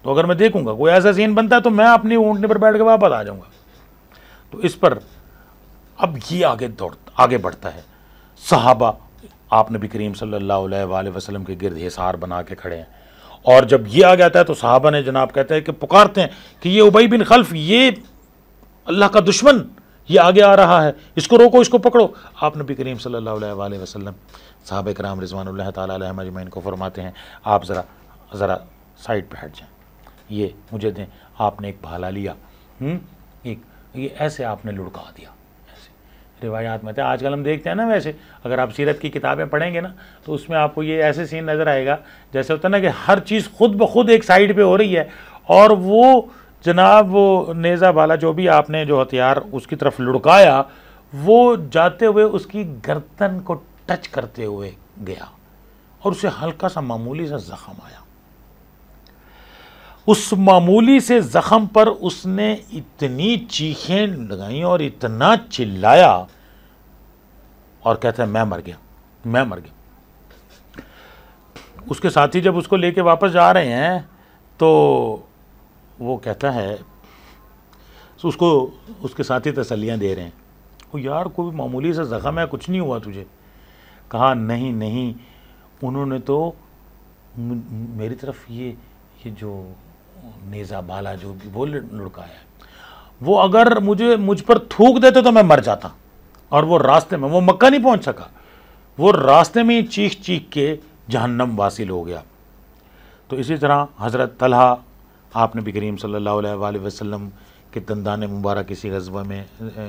تو اگر میں دیکھوں گا کوئی ایسا سین بنتا ہے تو میں اپنی اونٹنی پر بیٹھ کے واپس آ جاؤں گا۔ تو اس پر اب یہ آگے بڑھتا ہے، صحابہ آپ نبی کریم صلی اللہ علیہ وآلہ وسلم کے گرد حصار بنا کے کھڑے ہیں، اور جب یہ آ جاتا ہے تو صحابہ نے جناب کہتے ہیں کہ پکارتے ہیں کہ یہ ابی بن خلف، یہ اللہ کا دشمن، یہ آگے آ رہا ہے، اس کو روکو، اس کو پکڑو۔ آپ نبی کریم صلی اللہ علیہ وآلہ وسلم صحابہ کرام رضوان اللہ تعالیٰ علیہم اجمعین کو فرماتے ہیں آپ ذرا سائڈ پہ ہٹ جائیں، یہ مجھے دیں۔ آپ نے ایک بھالا لیا، یہ ایسے آپ نے لڑکا دیا، ایسے روایات میں تھے۔ آج کل ہم دیکھتے ہیں نا، ویسے اگر آپ سیرت کی کتابیں پڑھیں گے نا تو اس میں آپ کو یہ ایسے سین نظر آئے گا جیسے ہوتا ہے نا کہ ہر چیز خود بخود ایک سائڈ پہ ہو رہی ہے، اور وہ جناب وہ نیزہ بالا جو بھی آپ نے جو ہتھیار اس کی طرف لڑکایا، وہ جاتے ہوئے اس کی گردن کو ٹچ کرتے ہوئے گیا اور اسے ہلکا سا معمولی سا زخم آیا۔ اس معمولی سے زخم پر اس نے اتنی چیخیں لگائیں اور اتنا چلایا اور کہتا ہے میں مر گیا۔ اس کے ساتھی جب اس کو لے کے واپس جا رہے ہیں تو وہ کہتا ہے، اس کے ساتھی تسلیاں دے رہے ہیں، وہ یار کوئی معمولی سا زخم ہے، کچھ نہیں ہوا تجھے؟ کہا نہیں، انہوں نے تو میری طرف یہ جو نیزہ بالا جو بھی وہ لڑکایا ہے، وہ اگر مجھ پر تھوک دیتے تو میں مر جاتا، اور وہ راستے میں، وہ مکہ نہیں پہنچ سکا، وہ راستے میں ہی چیخ کے جہنم واصل ہو گیا۔ تو اسی طرح حضرت طلحہ آپ نبی کریم صلی اللہ علیہ وآلہ وسلم کے دندان مبارک کسی غزوہ میں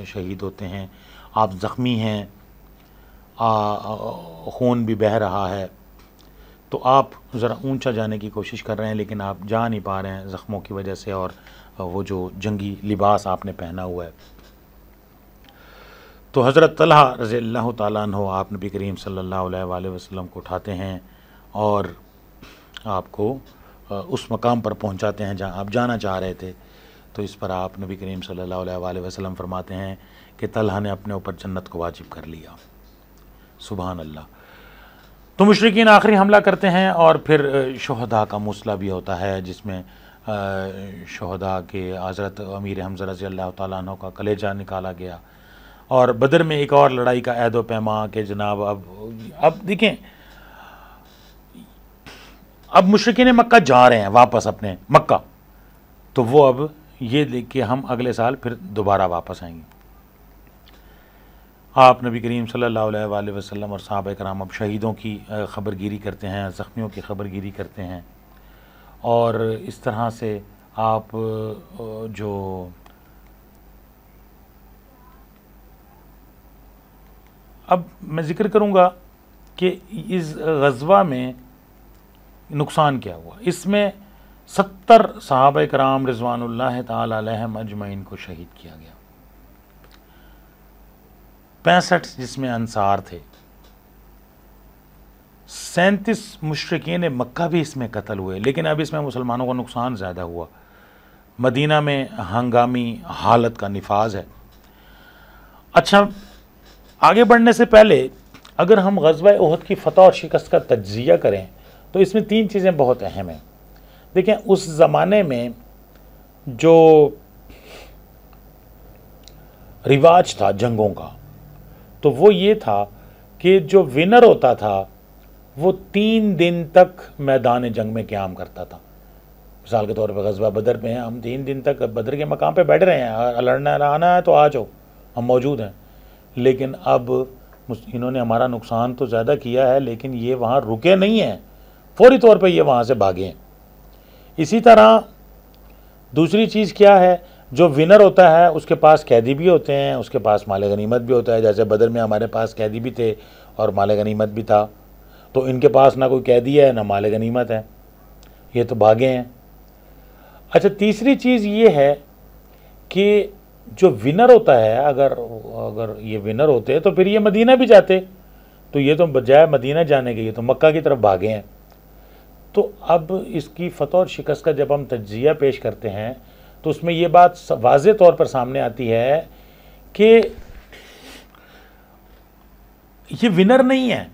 شہید ہوتے ہیں، آپ زخمی ہیں، خون بھی بہہ رہا ہے، تو آپ ذرا اونچا جانے کی کوشش کر رہے ہیں لیکن آپ جا نہیں پا رہے ہیں زخموں کی وجہ سے، اور وہ جو جنگی لباس آپ نے پہنا ہوا ہے۔ تو حضرت طلحہ رضی اللہ تعالیٰ عنہ آپ نبی کریم صلی اللہ علیہ وآلہ وسلم کو اٹھاتے ہیں اور آپ کو اس مقام پر پہنچاتے ہیں جہاں آپ جانا چاہ رہے تھے۔ تو اس پر آپ نبی کریم صلی اللہ علیہ وآلہ وسلم فرماتے ہیں کہ طلحہ نے اپنے اوپر جنت کو واجب کر لیا۔ سبحان اللہ۔ تو مشرکین آخری حملہ کرتے ہیں اور پھر شہداء کا مسئلہ بھی ہوتا ہے، جس میں شہداء کے حضرت امیر حمزہ رضی اللہ تعالیٰ عنہ کا کلیجہ نکالا گیا، اور بدر میں ایک اور لڑائی کا عہد و پیما کہ جناب اب دیکھیں، اب مشرکین مکہ جا رہے ہیں واپس اپنے مکہ، تو وہ اب یہ دیکھ کہ ہم اگلے سال پھر دوبارہ واپس آئیں گے۔ آپ نبی کریم صلی اللہ علیہ وآلہ وسلم اور صحابہ کرام اب شہیدوں کی خبر گیری کرتے ہیں، زخمیوں کی خبر گیری کرتے ہیں، اور اس طرح سے آپ جو اب میں ذکر کروں گا کہ اس غزوہ میں نقصان کیا ہوا۔ اس میں 70 صحابہ کرام رضوان اللہ تعالی علیہم اجمعین کو شہید کیا گیا، 65 جس میں انصار تھے، 37 مشرکین مکہ بھی اس میں قتل ہوئے، لیکن اب اس میں مسلمانوں کا نقصان زیادہ ہوا۔ مدینہ میں ہنگامی حالت کا نفاذ ہے۔ اچھا، آگے بڑھنے سے پہلے اگر ہم غزوہ احد کی فتح اور شکست کا تجزیہ کریں تو اس میں 3 چیزیں بہت اہم ہیں۔ دیکھیں، اس زمانے میں جو رواج تھا جنگوں کا، تو وہ یہ تھا کہ جو ونر ہوتا تھا وہ 3 دن تک میدان جنگ میں قیام کرتا تھا۔ مثال کے طور پہ غزوہ بدر میں ہم 3 دن تک بدر کے مقام پہ بیٹھ رہے ہیں، لڑنا آنا ہے تو آ جاؤ، ہم موجود ہیں۔ لیکن اب انہوں نے ہمارا نقصان تو زیادہ کیا ہے، لیکن یہ وہاں رکے نہیں ہیں، فوری طور پہ یہ وہاں سے بھاگے ہیں۔ اسی طرح دوسری چیز کیا ہے، جو ونر ہوتا ہے اس کے پاس قیدی بھی ہوتے ہیں، اس کے پاس مال غنیمت بھی ہوتا ہے۔ جیسے بدر میں ہمارے پاس قیدی بھی تھے اور مال غنیمت بھی تھا، تو ان کے پاس نہ کوئی قیدی ہے نہ مال غنیمت ہے، یہ تو بھاگے ہیں۔ اچھا، تیسری چیز یہ ہے کہ جو ونر ہوتا ہے، اگر یہ ونر ہوتے تو پھر یہ مدینہ بھی جاتے، تو یہ تو بجائے مدینہ جانے کے یہ تو مکہ کی طرف بھاگے ہیں۔ تو اب اس کی فتح اور شکست کا جب ہم تجزیہ پیش کرتے ہیں تو اس میں یہ بات واضح طور پر سامنے آتی ہے کہ یہ ونر نہیں ہے،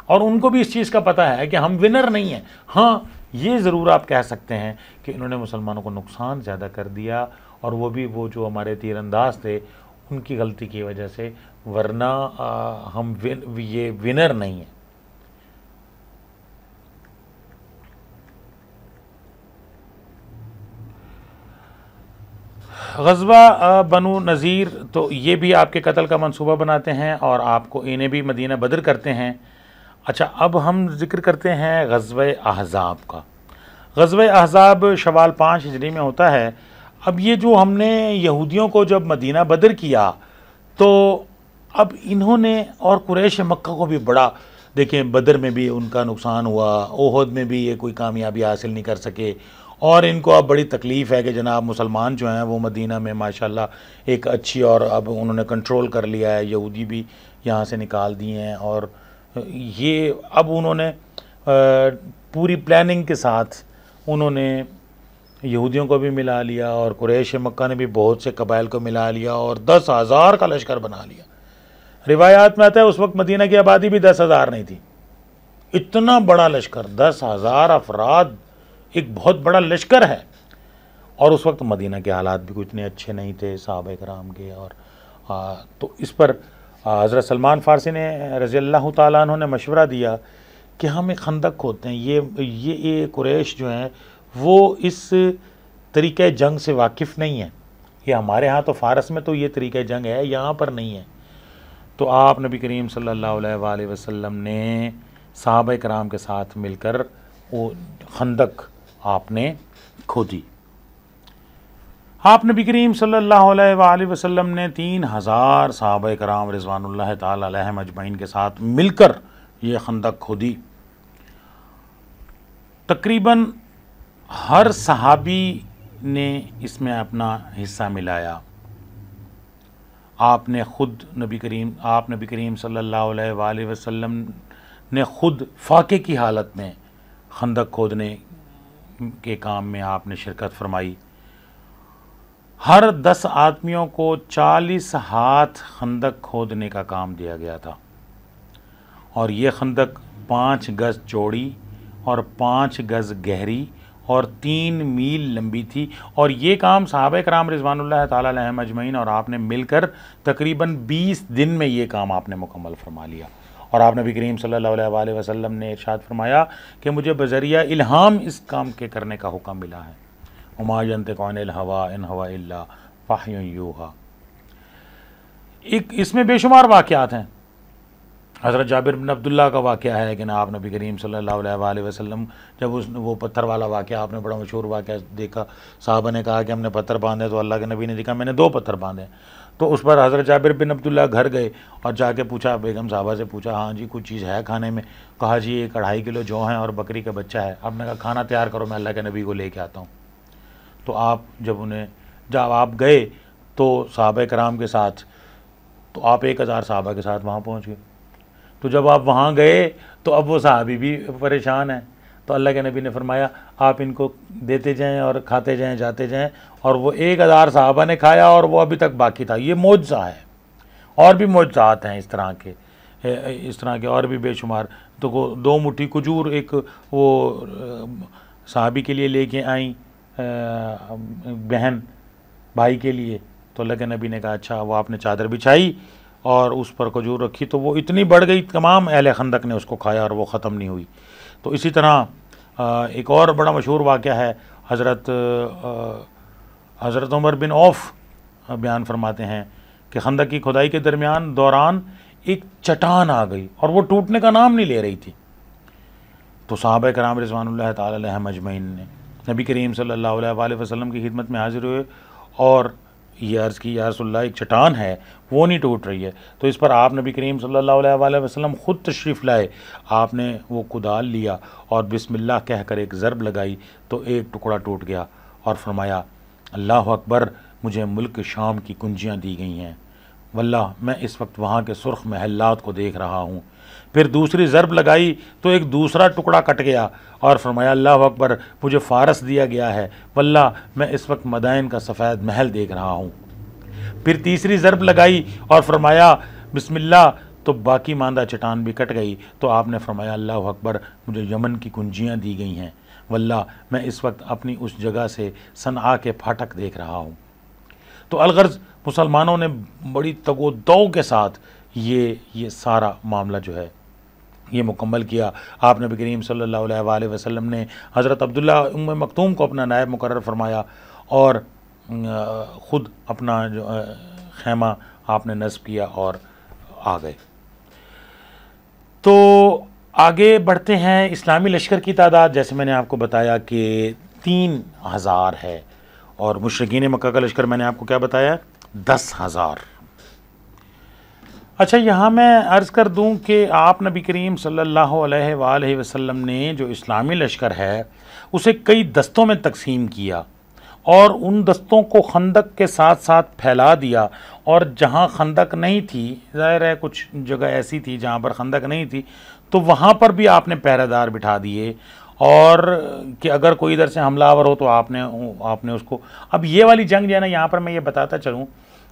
اور ان کو بھی اس چیز کا پتہ ہے کہ ہم ونر نہیں ہیں۔ ہاں، یہ ضرور آپ کہہ سکتے ہیں کہ انہوں نے مسلمانوں کو نقصان زیادہ کر دیا، اور وہ بھی وہ جو ہمارے تیر انداز تھے ان کی غلطی کی وجہ سے، ورنہ ہم یہ ونر نہیں ہیں۔ غزوہ بنو نذیر، تو یہ بھی آپ کے قتل کا منصوبہ بناتے ہیں اور آپ کو انہیں بھی مدینہ بدر کرتے ہیں۔ اچھا، اب ہم ذکر کرتے ہیں غزوہ احزاب کا۔ غزوہ احزاب شوال 5 ہجری میں ہوتا ہے۔ اب یہ جو ہم نے یہودیوں کو جب مدینہ بدر کیا تو اب انہوں نے اور قریش مکہ کو بھی بڑا، دیکھیں بدر میں بھی ان کا نقصان ہوا، احد میں بھی یہ کوئی کامیابی حاصل نہیں کر سکے، اور ان کو اب بڑی تکلیف ہے کہ جناب مسلمان جو ہیں وہ مدینہ میں ماشاءاللہ ایک اچھی، اور اب انہوں نے کنٹرول کر لیا ہے، یہودی بھی یہاں سے نکال دیے ہیں، اور یہ اب انہوں نے پوری پلاننگ کے ساتھ انہوں نے یہودیوں کو بھی ملا لیا، اور قریش مکہ نے بھی بہت سے قبائل کو ملا لیا اور 10,000 کا لشکر بنا لیا۔ روایات میں آتا ہے اس وقت مدینہ کی آبادی بھی 10,000 نہیں تھی، اتنا بڑا لشکر، 10,000 افراد ایک بہت بڑا لشکر ہے۔ اور اس وقت مدینہ کے حالات بھی کوئی اتنے اچھے نہیں تھے صحابہ کرام کے، اور تو اس پر حضرت سلمان فارسی نے رضی اللہ تعالیٰ عنہ نے مشورہ دیا کہ ہم ایک خندق کھودتے ہیں۔ یہ قریش جو ہیں وہ اس طریقہ جنگ سے واقف نہیں ہے، یہ ہمارے ہاں تو فارس میں تو یہ طریقہ جنگ ہے، یہاں پر نہیں ہے۔ تو آپ نبی کریم صلی اللہ علیہ وآلہ وسلم نے صحابہ کرام کے ساتھ مل کر وہ خندق آپ نے کھودی۔ آپ نبی کریم صلی اللہ علیہ وآلہ وسلم نے 3,000 صحابہ کرام رضوان اللہ تعالی علیہم اجمعین کے ساتھ مل کر یہ خندق کھودی۔ تقریباً ہر صحابی نے اس میں اپنا حصہ ملایا۔ آپ نبی کریم صلی اللہ علیہ وآلہ وسلم نے خود فاقے کی حالت میں خندق کھودنے کے کام میں آپ نے شرکت فرمائی۔ ہر 10 آدمیوں کو 40 ہاتھ خندق کھودنے کا کام دیا گیا تھا، اور یہ خندق 5 گز چوڑی اور 5 گز گہری اور 3 میل لمبی تھی، اور یہ کام صحابہ کرام رضوان اللہ تعالی علیہم اجمعین اور آپ نے مل کر تقریباً 20 دن میں یہ کام آپ نے مکمل فرما لیا۔ اور آپ نبی کریم صلی اللہ علیہ وآلہ وسلم نے ارشاد فرمایا کہ مجھے بذریعہ الہام اس کام کے کرنے کا حکم ملا ہے۔ وما ينطق عن الهوى ان هو الا وحی یوحی۔ ایک اس میں بے شمار واقعات ہیں. حضرت جابر بن عبداللہ کا واقعہ ہے کہ آپ نبی کریم صلی اللہ علیہ وآلہ وسلم جب وہ پتھر والا واقعہ آپ نے بڑا مشہور واقعہ دیکھا, صحابہ نے کہا کہ ہم نے پتھر باندھے, تو اللہ کے نبی نے دیکھا میں نے 2 پتھر باندھے. تو اس پر حضرت جابر بن عبداللہ گھر گئے اور جا کے پوچھا, بیگم صاحبہ سے پوچھا, ہاں جی کچھ چیز ہے کھانے میں؟ کہا جی 1.5 کلو جو ہیں اور بکری کا بچہ ہے. آپ نے کہا کھانا تیار کرو, میں اللہ کے نبی کو لے کے آتا ہوں. تو جب آپ گئے تو صحابہ کرام کے ساتھ, تو آپ 1000 صحابہ کے ساتھ وہاں پہنچ گئے. تو جب آپ وہاں گئے تو اب وہ صحابی بھی پریشان ہیں. تو اللہ کے نبی نے فرمایا آپ ان کو دیتے جائیں اور کھاتے جائیں, جاتے جائیں. اور وہ 1000 صحابہ نے کھایا اور وہ ابھی تک باقی تھا. یہ معجزہ ہے. اور بھی معجزات ہیں اس طرح کے اور بھی بے شمار. تو 2 مٹھی کھجور ایک وہ صحابی کے لیے لے کے آئیں, بہن بھائی کے لیے. تو اللہ کے نبی نے کہا اچھا. وہ آپ نے چادر بچھائی اور اس پر کھجور رکھی, تو وہ اتنی بڑھ گئی, تمام اہل خندق نے اس کو کھایا اور وہ ختم نہیں ہوئی. تو اسی طرح ایک اور بڑا مشہور واقعہ ہے. حضرت عمر بن عوف بیان فرماتے ہیں کہ خندق کی کھدائی کے دوران ایک چٹان آ گئی اور وہ ٹوٹنے کا نام نہیں لے رہی تھی. تو صحابہ کرام رضوان اللہ تعالی علیہم اجمعین نے نبی کریم صلی اللہ علیہ وآلہ وسلم کی خدمت میں حاضر ہوئے اور یہ عرض کی یا رسول اللہ ایک چٹان ہے وہ نہیں ٹوٹ رہی ہے. تو اس پر آپ نبی کریم صلی اللہ علیہ وآلہ وسلم خود تشریف لائے. آپ نے وہ کدال لیا اور بسم اللہ کہہ کر ایک ضرب لگائی تو ایک ٹکڑا ٹوٹ گیا اور فرمایا اللہ اکبر, مجھے ملک شام کی کنجیاں دی گئی ہیں, واللہ میں اس وقت وہاں کے سرخ محلات کو دیکھ رہا ہوں. پھر دوسری ضرب لگائی تو ایک دوسرا ٹکڑا کٹ گیا اور فرمایا اللہ اکبر, مجھے فارس دیا گیا ہے, واللہ میں اس وقت مدائن کا سفید محل دیکھ رہا ہوں. پھر تیسری ضرب لگائی اور فرمایا بسم اللہ, تو باقی ماندہ چٹان بھی کٹ گئی. تو آپ نے فرمایا اللہ اکبر, مجھے یمن کی کنجیاں دی گئی ہیں, واللہ میں اس وقت اپنی اس جگہ سے صنعاء کے پھاٹک دیکھ رہا ہوں. تو الغرض مسلمانوں نے بڑی تگ و دو کے ساتھ یہ سارا معاملہ جو ہے یہ مکمل کیا. آپ نبی کریم صلی اللہ علیہ وآلہ وسلم نے حضرت عبداللہ ام مکتوم کو اپنا نائب مقرر فرمایا اور خود اپنا جو خیمہ آپ نے نصب کیا اور آ گئے. تو آگے بڑھتے ہیں. اسلامی لشکر کی تعداد جیسے میں نے آپ کو بتایا کہ 3000 ہے اور مشرکین مکہ کا لشکر میں نے آپ کو کیا بتایا 10,000. اچھا, یہاں میں عرض کر دوں کہ آپ نبی کریم صلی اللہ علیہ وآلہ وسلم نے جو اسلامی لشکر ہے اسے کئی دستوں میں تقسیم کیا اور ان دستوں کو خندق کے ساتھ ساتھ پھیلا دیا. اور جہاں خندق نہیں تھی, ظاہر ہے کچھ جگہ ایسی تھی جہاں پر خندق نہیں تھی, تو وہاں پر بھی آپ نے پہرے دار بٹھا دیے اور کہ اگر کوئی ادھر سے حملہ آور ہو تو آپ نے اس کو. اب یہ والی جنگ جو ہے نا, یہاں پر میں یہ بتاتا چلوں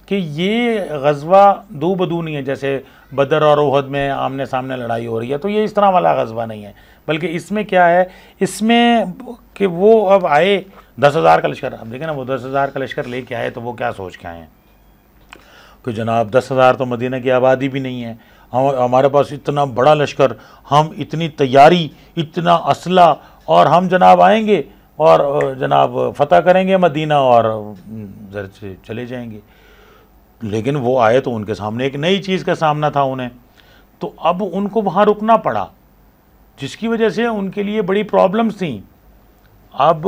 کہ یہ غزوہ دو بدو نہیں ہے جیسے بدر اور احد میں آمنے سامنے لڑائی ہو رہی ہے. تو یہ اس طرح والا غزوہ نہیں ہے, بلکہ اس میں کیا ہے, اس میں کہ وہ اب آئے 10,000 کا لشکر. اب دیکھیں نا, وہ 10,000 کا لشکر لے کے آئے تو وہ کیا سوچ کے آئے ہیں کہ جناب 10,000 تو مدینہ کی آبادی بھی نہیں ہے, ہمارے پاس اتنا بڑا لشکر, ہم اتنی تیاری, اتنا اسلحہ, اور ہم جناب آئیں گے اور جناب فتح کریں گے مدینہ اور ادھر سے چلے جائیں گے. لیکن وہ آئے تو ان کے سامنے ایک نئی چیز کا سامنا تھا انہیں, تو اب ان کو وہاں رکنا پڑا جس کی وجہ سے ان کے لیے بڑی پرابلمز تھیں. اب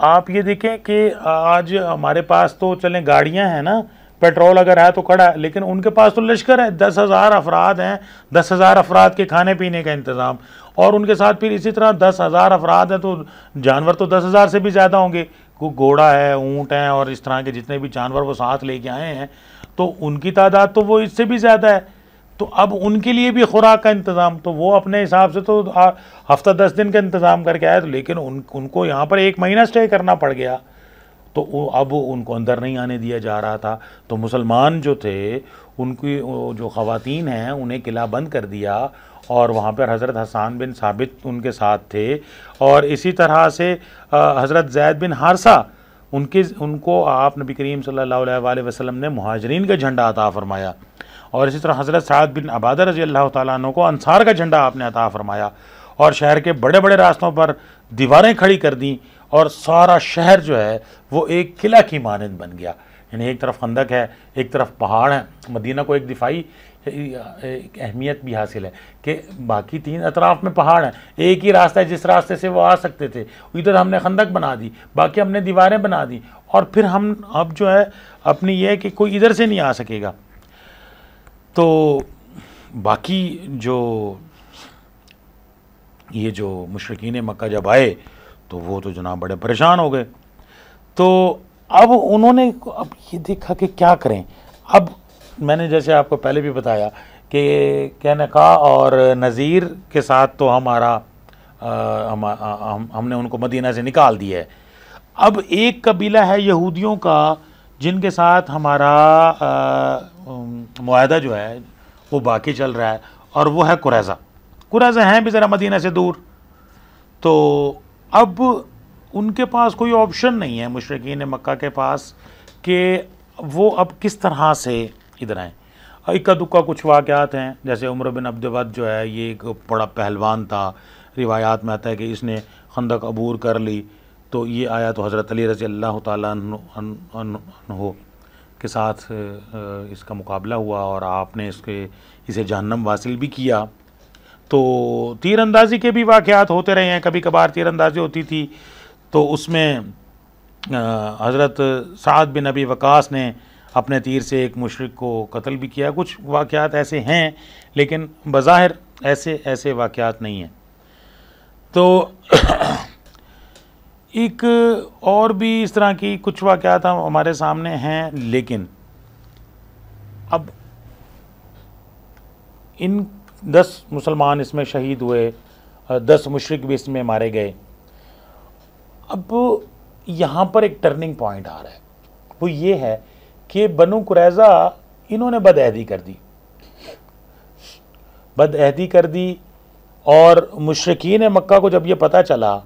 آپ یہ دیکھیں کہ آج ہمارے پاس تو چلیں گاڑیاں ہیں نا, پیٹرول اگر ہے تو کھڑا ہے, لیکن ان کے پاس تو لشکر ہے, 10,000 افراد ہیں, 10,000 افراد کے کھانے پینے کا انتظام, اور ان کے ساتھ پھر اسی طرح 10,000 افراد ہیں تو جانور تو 10,000 سے بھی زیادہ ہوں گے, کوئی گھوڑا ہے, اونٹ ہیں, اور اس طرح کے جتنے بھی جانور وہ ساتھ لے کے آئے ہیں تو ان کی تعداد تو وہ اس سے بھی زیادہ ہے. تو اب ان کے لیے بھی خوراک کا انتظام, تو وہ اپنے حساب سے تو ہفتہ 10 دن کا انتظام کر کے آئے, تو لیکن ان کو یہاں پر 1 مہینہ سٹے کرنا پڑ گیا, تو اب ان کو اندر نہیں آنے دیا جا رہا تھا. تو مسلمان جو تھے ان کی جو خواتین ہیں انہیں قلعہ بند کر دیا, اور وہاں پر حضرت حسان بن ثابت ان کے ساتھ تھے, اور اسی طرح سے حضرت زید بن حارثہ ان کو آپ نبی کریم صلی اللہ علیہ وآلہ وسلم نے مہاجرین کا جھنڈا عطا فرمایا, اور اسی طرح حضرت سعد بن عبادہ رضی اللہ تعالیٰ عنہ کو انصار کا جھنڈا آپ نے عطا فرمایا, اور شہر کے بڑے بڑے راستوں پر دیواریں کھڑی کر دیں, اور سارا شہر جو ہے وہ ایک قلعہ کی مانند بن گیا. یعنی ایک طرف خندق ہے، ایک طرف پہاڑ ہیں. مدینہ کو ایک دفاعی اہمیت بھی حاصل ہے کہ باقی 3 اطراف میں پہاڑ ہیں، ایک ہی راستہ ہے جس راستے سے وہ آ سکتے تھے، ادھر ہم نے خندق بنا دی، باقی ہم نے دیواریں بنا دی، اور پھر ہم اب جو ہے اپنی یہ ہے کہ کوئی ادھر سے نہیں آ سکے گا. تو باقی یہ جو مشرکین مکہ جب آئے تو وہ تو جناب بڑے پریشان ہو گئے. تو اب انہوں نے اب یہ دیکھا کہ کیا کریں. اب میں نے جیسے آپ کو پہلے بھی بتایا کہ قینقاع اور نذیر کے ساتھ تو ہم نے ان کو مدینہ سے نکال دیا ہے. اب ایک قبیلہ ہے یہودیوں کا جن کے ساتھ ہمارا معاہدہ جو ہے وہ باقی چل رہا ہے، اور وہ ہے قریظہ. قریظہ ہیں بھی ذرا مدینہ سے دور. تو اب ان کے پاس کوئی آپشن نہیں ہے مشرکین مکہ کے پاس کہ وہ اب کس طرح سے ادھر آئیں. اکا دکا کچھ واقعات ہیں، جیسے عمر بن عبد ود جو ہے یہ ایک بڑا پہلوان تھا، روایات میں آتا ہے کہ اس نے خندق عبور کر لی. تو یہ آیا تو حضرت علی رضی اللہ تعالیٰ عنہ کے ساتھ اس کا مقابلہ ہوا اور آپ نے اسے جہنم واصل بھی کیا. تو تیر اندازی کے بھی واقعات ہوتے رہے ہیں، کبھی کبھار تیر اندازی ہوتی تھی تو اس میں حضرت سعد بن ابی وقاص نے اپنے تیر سے ایک مشرک کو قتل بھی کیا. کچھ واقعات ایسے ہیں لیکن بظاہر ایسے واقعات نہیں ہیں. تو ایک اور بھی اس طرح کی کچھ واقعات ہمارے سامنے ہیں، لیکن اب ان 10 مسلمان اس میں شہید ہوئے، 10 مشرک بھی اس میں مارے گئے. اب یہاں پر ایک ٹرننگ پوائنٹ آ رہا ہے، وہ یہ ہے کہ بنو قریظہ انہوں نے بد عہدی کر دی اور مشرکین مکہ کو جب یہ پتہ چلا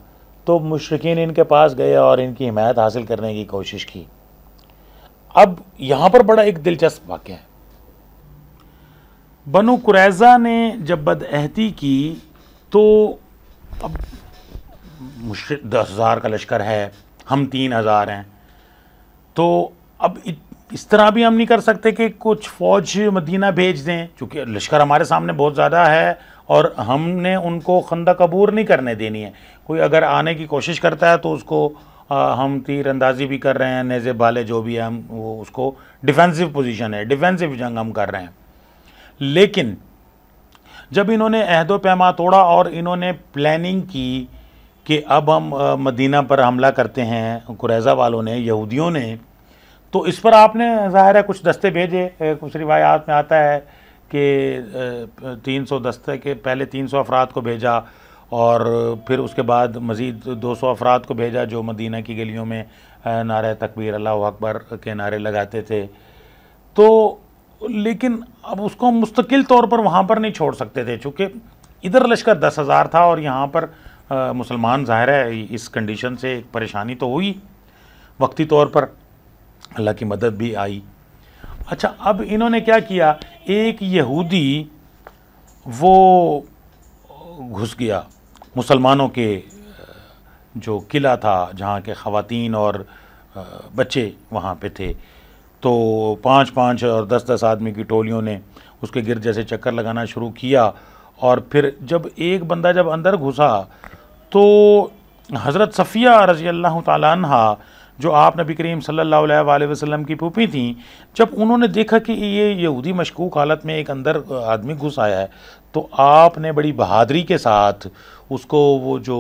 تو مشرکین ان کے پاس گئے اور ان کی حمایت حاصل کرنے کی کوشش کی. اب یہاں پر بڑا ایک دلچسپ واقعہ ہے. بنو قریظہ نے جب بد عہدی کی تو اب 10,000 کا لشکر ہے، ہم 3,000 ہیں. تو اب اس طرح بھی ہم نہیں کر سکتے کہ کچھ فوج مدینہ بھیج دیں، چونکہ لشکر ہمارے سامنے بہت زیادہ ہے اور ہم نے ان کو خندق عبور نہیں کرنے دینی ہے. کوئی اگر آنے کی کوشش کرتا ہے تو اس کو ہم تیر اندازی بھی کر رہے ہیں، نیزے بالے جو بھی ہیں ہم وہ اس کو ڈیفینسو پوزیشن ہے، ڈیفینسو جنگ ہم کر رہے ہیں. لیکن جب انہوں نے عہد و پیما توڑا اور انہوں نے پلاننگ کی کہ اب ہم مدینہ پر حملہ کرتے ہیں، قریظہ والوں نے، یہودیوں نے، تو اس پر آپ نے ظاہر ہے کچھ دستے بھیجے. کچھ روایات میں آتا ہے کہ 300 دستے کے پہلے 300 افراد کو بھیجا اور پھر اس کے بعد مزید 200 افراد کو بھیجا جو مدینہ کی گلیوں میں نعرہ تکبیر اللہ اکبر کے نعرے لگاتے تھے. تو لیکن اب اس کو ہم مستقل طور پر وہاں پر نہیں چھوڑ سکتے تھے، چونکہ ادھر لشکر 10,000 تھا اور یہاں پر مسلمان. ظاہر ہے اس کنڈیشن سے ایک پریشانی تو ہوئی، وقتی طور پر اللہ کی مدد بھی آئی. اچھا، اب انہوں نے کیا کیا، ایک یہودی وہ گھس گیا مسلمانوں کے جو قلعہ تھا جہاں کے خواتین اور بچے وہاں پہ تھے. تو 5 اور 10 آدمی کی ٹولیوں نے اس کے گرد جیسے چکر لگانا شروع کیا. اور پھر جب ایک بندہ جب اندر گھسا تو حضرت صفیہ رضی اللہ تعالیٰ عنہ جو آپ نبی کریم صلی اللہ علیہ وآلہ وسلم کی پھوپھی تھیں، جب انہوں نے دیکھا کہ یہ یہودی مشکوک حالت میں ایک اندر آدمی گھس آیا ہے تو آپ نے بڑی بہادری کے ساتھ اس کو وہ جو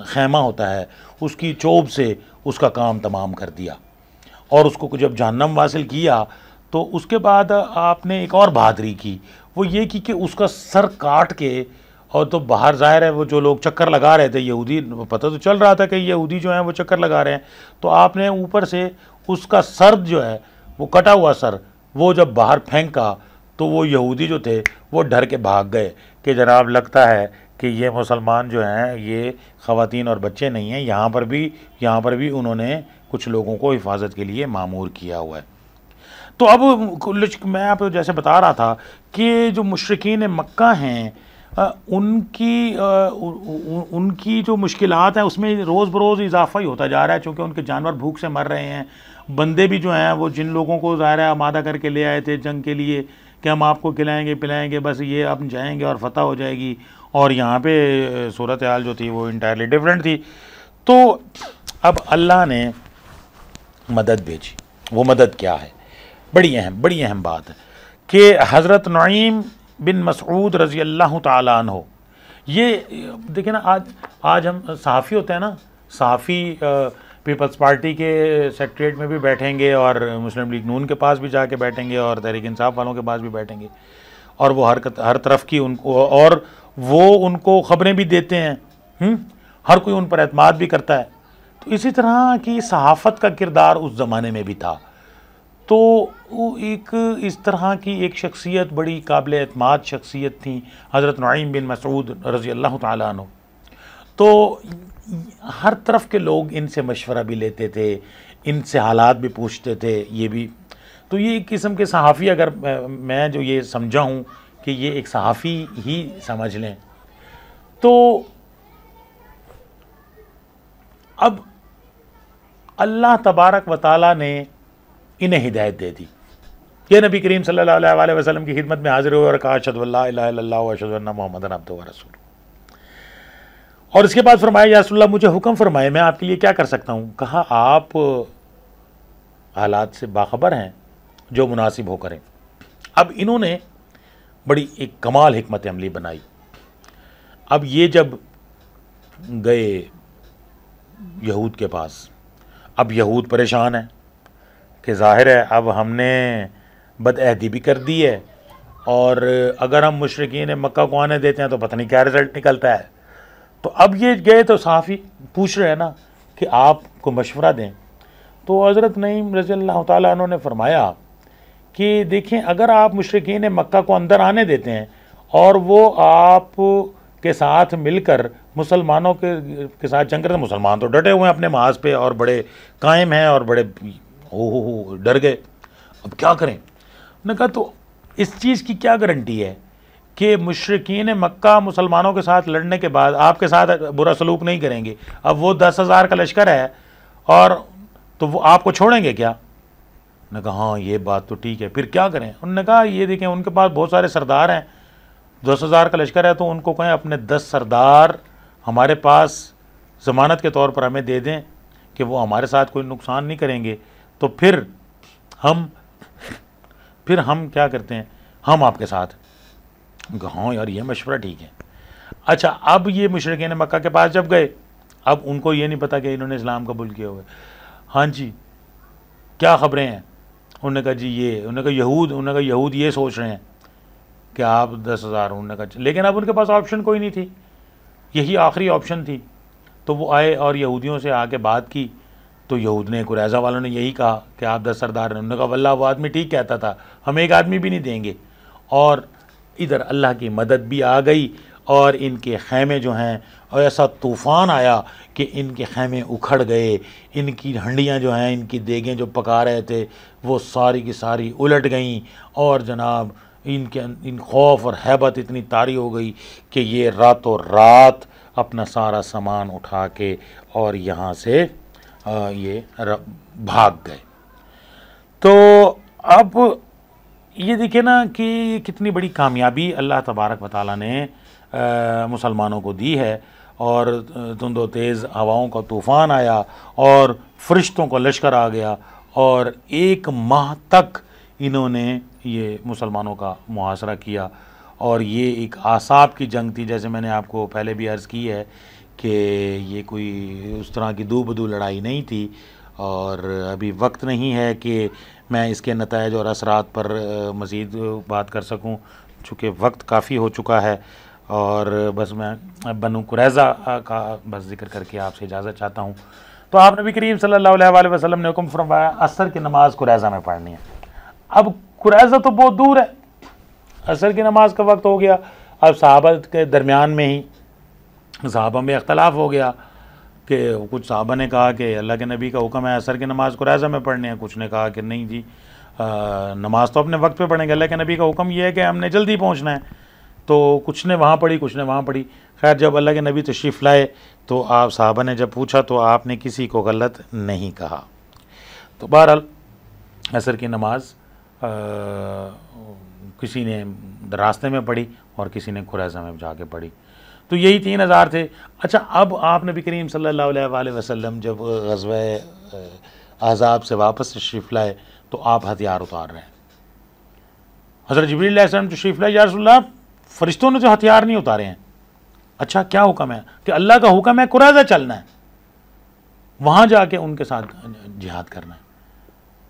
خیمہ ہوتا ہے اس کی چوب سے اس کا کام تمام کر دیا. اور اس کو جب جہنم واصل کیا تو اس کے بعد آپ نے ایک اور بہادری کی، وہ یہ کی کہ اس کا سر کاٹ کے، اور تو باہر ظاہر ہے وہ جو لوگ چکر لگا رہے تھے یہودی، پتہ تو چل رہا تھا کہ یہودی جو ہیں وہ چکر لگا رہے ہیں، تو آپ نے اوپر سے اس کا سر جو ہے وہ کٹا ہوا سر وہ جب باہر پھینکا تو وہ یہودی جو تھے وہ ڈر کے بھاگ گئے کہ جناب لگتا ہے کہ یہ مسلمان جو ہیں یہ خواتین اور بچے نہیں ہیں، یہاں پر بھی انہوں نے کچھ لوگوں کو حفاظت کے لیے مامور کیا ہوا ہے. تو اب میں آپ کو جیسے بتا رہا تھا کہ جو مشرکین مکہ ہیں ان کی جو مشکلات ہیں اس میں روز بروز اضافہ ہی ہوتا جا رہا ہے، چونکہ ان کے جانور بھوک سے مر رہے ہیں بندے بھی جو ہیں وہ جن لوگوں کو ظاہر ہے آمادہ کر کے لے آئے تھے جنگ کے لیے کہ ہم آپ کو کھلائیں گے پلائیں گے، بس یہ آپ جائیں گے اور فتح ہو جائے گی، اور یہاں پہ صورتحال جو تھی وہ انٹائرلی ڈیفرنٹ تھی. تو اب اللہ نے مدد بھیجی. وہ مدد کیا ہے؟ بڑی اہم بات ہے کہ حضرت نعیم بن مسعود رضی اللہ تعالیٰ عنہ، یہ دیکھیں نا، آج ہم صحافی ہوتے ہیں نا، صحافی پیپلز پارٹی کے سیکریٹریٹ میں بھی بیٹھیں گے، اور مسلم لیگ نون کے پاس بھی جا کے بیٹھیں گے، اور تحریک انصاف والوں کے پاس بھی بیٹھیں گے، اور وہ ہر طرف کی ان کو، اور وہ ان کو خبریں بھی دیتے ہیں، ہر کوئی ان پر اعتماد بھی کرتا ہے. تو اسی طرح کی صحافت کا کردار اس زمانے میں بھی تھا. تو وہ ایک اس طرح کی ایک شخصیت، بڑی قابل اعتماد شخصیت تھی حضرت نعیم بن مسعود رضی اللہ تعالیٰ عنہ. تو ہر طرف کے لوگ ان سے مشورہ بھی لیتے تھے، ان سے حالات بھی پوچھتے تھے. یہ بھی تو یہ ایک قسم کے صحافی، اگر میں جو یہ سمجھا ہوں کہ یہ ایک صحافی ہی سمجھ لیں. تو اب اللہ تبارک و تعالیٰ نے انہیں ہدایت دے دی. یہ نبی کریم صلی اللہ علیہ وسلم کی خدمت میں حاضر ہوئے اور کہا اشہد ان لا الہ الا اللہ و اشہد ان محمدًا عبدہ و رسولہ. اور اس کے بعد فرمایا یا رسول اللہ مجھے حکم فرمائے، میں آپ کے لیے کیا کر سکتا ہوں؟ کہا آپ حالات سے باخبر ہیں، جو مناسب ہو کریں. اب انہوں نے بڑی ایک کمال حکمت عملی بنائی. اب یہ جب گئے یہود کے پاس، اب یہود پریشان ہیں کہ ظاہر ہے اب ہم نے بدعہدی بھی کر دی ہے، اور اگر ہم مشرکین مکہ کو آنے دیتے ہیں تو پتہ نہیں کیا رزلٹ نکلتا ہے. تو اب یہ گئے تو صحافی پوچھ رہے ہیں نا کہ آپ کو مشورہ دیں. تو حضرت نعیم رضی اللہ تعالیٰ عنہ نے فرمایا کہ دیکھیں، اگر آپ مشرکین مکہ کو اندر آنے دیتے ہیں اور وہ آپ کے ساتھ مل کر مسلمانوں کے ساتھ جنگ کرتے ہیں، مسلمان تو ڈٹے ہوئے ہیں اپنے محاذ پہ اور بڑے قائم ہیں اور بڑے ہو ڈر گئے، اب کیا کریں؟ انہوں نے کہا تو اس چیز کی کیا گارنٹی ہے کہ مشرکین مکہ مسلمانوں کے ساتھ لڑنے کے بعد آپ کے ساتھ برا سلوک نہیں کریں گے؟ اب وہ 10,000 کا لشکر ہے اور تو وہ آپ کو چھوڑیں گے کیا؟ انہوں نے کہا ہاں یہ بات تو ٹھیک ہے، پھر کیا کریں؟ انہوں نے کہا یہ دیکھیں ان کے پاس بہت سارے سردار ہیں، 10,000 کا لشکر ہے، تو ان کو کہیں اپنے 10 سردار ہمارے پاس ضمانت کے طور پر ہمیں دے دیں کہ وہ ہمارے ساتھ کوئی نقصان نہیں کریں گے، تو پھر ہم کیا کرتے ہیں، ہم آپ کے ساتھ. ہاں یار یہ مشورہ ٹھیک ہے. اچھا اب یہ مشرکین مکہ کے پاس جب گئے، اب ان کو یہ نہیں پتا کہ انہوں نے اسلام قبول کیا ہوئے. ہاں جی کیا خبریں ہیں؟ انہوں نے کہا جی یہ، انہوں نے کہا یہود یہ سوچ رہے ہیں کہ آپ 10,000. انہوں نے کہا لیکن اب ان کے پاس آپشن کوئی نہیں تھی، یہی آخری آپشن تھی. تو وہ آئے اور یہودیوں سے آ کے بات کی. تو یہود نے، قریظہ والوں نے یہی کہا کہ آپ 10 سردار ہیں. انہوں نے کہا واللہ وہ آدمی ٹھیک کہتا تھا، ہم ایک آدمی بھی نہیں دیں گے. اور ادھر اللہ کی مدد بھی آ گئی، اور ان کے خیمے جو ہیں ایسا طوفان آیا کہ ان کے خیمے اکھڑ گئے، ان کی ہنڈیاں جو ہیں، ان کی دیگیں جو پکا رہے تھے وہ ساری کی ساری الٹ گئیں، اور جناب ان خوف اور ہیبت اتنی طاری ہو گئی کہ یہ راتوں رات اپنا سارا سامان اٹھا کے اور یہاں سے یہ بھاگ گئے. تو اب یہ دیکھیں نا کہ کتنی بڑی کامیابی اللہ تبارک و تعالیٰ نے مسلمانوں کو دی ہے. اور تند و تیز ہواؤں کا طوفان آیا اور فرشتوں کا لشکر آ گیا، اور 1 ماہ تک انہوں نے یہ مسلمانوں کا محاصرہ کیا. اور یہ ایک اعصاب کی جنگ تھی، جیسے میں نے آپ کو پہلے بھی عرض کی ہے کہ یہ کوئی اس طرح کی دو بدو لڑائی نہیں تھی. اور ابھی وقت نہیں ہے کہ میں اس کے نتائج اور اثرات پر مزید بات کر سکوں، چونکہ وقت کافی ہو چکا ہے. اور بس میں بنو قریظہ کا بس ذکر کر کے آپ سے اجازت چاہتا ہوں. تو آپ نبی کریم صلی اللہ علیہ وسلم نے حکم فرمایا عصر کی نماز قریظہ میں پڑھنی ہے. اب قریظہ تو بہت دور ہے، عصر کی نماز کا وقت ہو گیا. اب صحابہ کے درمیان میں ہی صحابہ میں اختلاف ہو گیا کہ کچھ صحابہ نے کہا کہ اللہ کے نبی کا حکم ہے عصر کی نماز قریظہ میں پڑھنے ہے، کچھ نے کہا کہ نہیں جی نماز تو اپنے وقت پہ پڑھیں گے، اللہ کے نبی کا حکم یہ ہے کہ ہم نے جلدی پہنچنا ہے. تو کچھ نے وہاں پڑھی، کچھ نے وہاں پڑھی. خیر جب اللہ کے نبی تشریف لائے تو آپ صحابہ نے جب پوچھا تو آپ نے کسی کو غلط نہیں کہا. تو بہرحال عصر کی نماز کسی نے راستے میں پڑھی اور کسی نے قریظہ میں جا کے پڑھی. تو یہی 3000 تھے. اچھا اب آپ نبی کریم صلی اللہ علیہ وآلہ وسلم جب غزوہ احزاب سے واپس تشریف لائے تو آپ ہتھیار اتار رہے ہیں. حضرت جبریل علیہ السلام تشریف لائے, یا رسول اللہ فرشتوں نے تو ہتھیار نہیں اتارے ہیں. اچھا کیا حکم ہے؟ کہ اللہ کا حکم ہے قریظہ چلنا ہے, وہاں جا کے ان کے ساتھ جہاد کرنا ہے.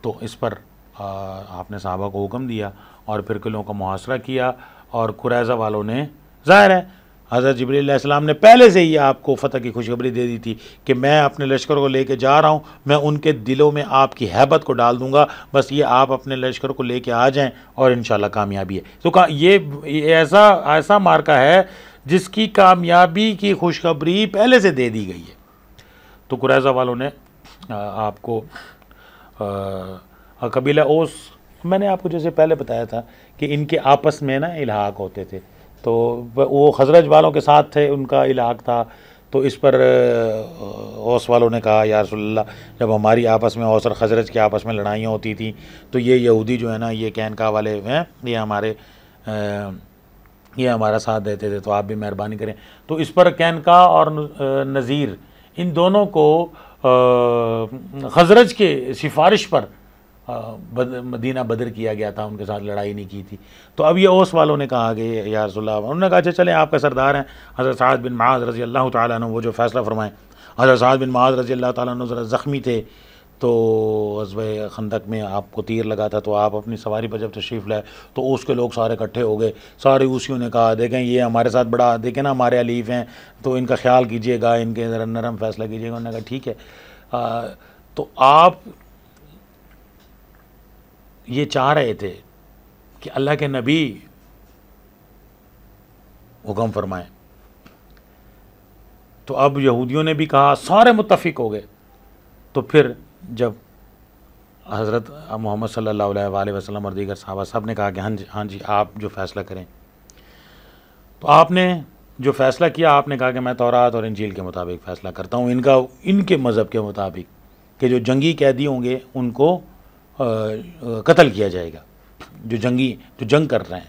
تو اس پر آپ نے صحابہ کو حکم دیا اور پھر قلعوں کا محاصرہ کیا, اور قریظہ والوں نے, ظاہر ہے حضرت جبریل علیہ السلام نے پہلے سے ہی آپ کو فتح کی خوشخبری دے دی تھی کہ میں اپنے لشکر کو لے کے جا رہا ہوں, میں ان کے دلوں میں آپ کی ہیبت کو ڈال دوں گا, بس یہ آپ اپنے لشکر کو لے کے آ جائیں اور انشاءاللہ کامیابی ہے. تو یہ ایسا مارکا ہے جس کی کامیابی کی خوشخبری پہلے سے دے دی گئی ہے. تو قریظہ والوں نے آپ کو, قبیلہ اوس, میں نے آپ کو جیسے پہلے بتایا تھا کہ ان کے آپس میں نا الحاق ہوتے تھے, تو وہ خزرج والوں کے ساتھ تھے, ان کا الحاق تھا. تو اس پر اوس والوں نے کہا یا رسول اللہ جب ہماری آپس میں اوس اور خزرج کی آپس میں لڑائیاں ہوتی تھیں تو یہ یہودی جو ہے نا, یہ کینکا والے ہیں, یہ ہمارا ساتھ دیتے تھے, تو آپ بھی مہربانی کریں. تو اس پر کینکا اور نذیر ان دونوں کو خزرج کے سفارش پر مدینہ بدر کیا گیا تھا, ان کے ساتھ لڑائی نہیں کی تھی. تو اب یہ اوس والوں نے کہا کہ یا رسول اللہ, انہوں نے کہا اچھا چلیں آپ کا سردار ہیں حضرت سعد بن معاذ رضی اللہ تعالیٰ عنہ, وہ جو فیصلہ فرمائیں. حضرت سعد بن معاذ رضی اللہ تعالیٰ عنہ ذرا زخمی تھے, تو غزوہ خندق میں آپ کو تیر لگا تھا, تو آپ اپنی سواری پر جب تشریف لائے تو اوس کے لوگ سارے اکٹھے ہو گئے. سارے اوسیوں نے کہا دیکھیں یہ ہمارے ساتھ بڑا, دیکھیں نا ہمارے حلیف ہیں, تو ان کا خیال کیجئے گا, ان کے ذرا نرم فیصلہ کیجئے گا. انہوں نے کہا ٹھیک ہے. تو آپ یہ چاہ رہے تھے کہ اللہ کے نبی حکم فرمائیں, تو اب یہودیوں نے بھی کہا, سارے متفق ہو گئے. تو پھر جب حضرت محمد صلی اللہ علیہ وآلہ وسلم اور دیگر صحابہ سب نے کہا کہ ہاں جی آپ جو فیصلہ کریں, تو آپ نے جو فیصلہ کیا, آپ نے کہا کہ میں تورات اور انجیل کے مطابق فیصلہ کرتا ہوں, ان کے مذہب کے مطابق کہ جو جنگی قیدی ہوں گے ان کو قتل کیا جائے گا, جو جنگ کر رہے ہیں.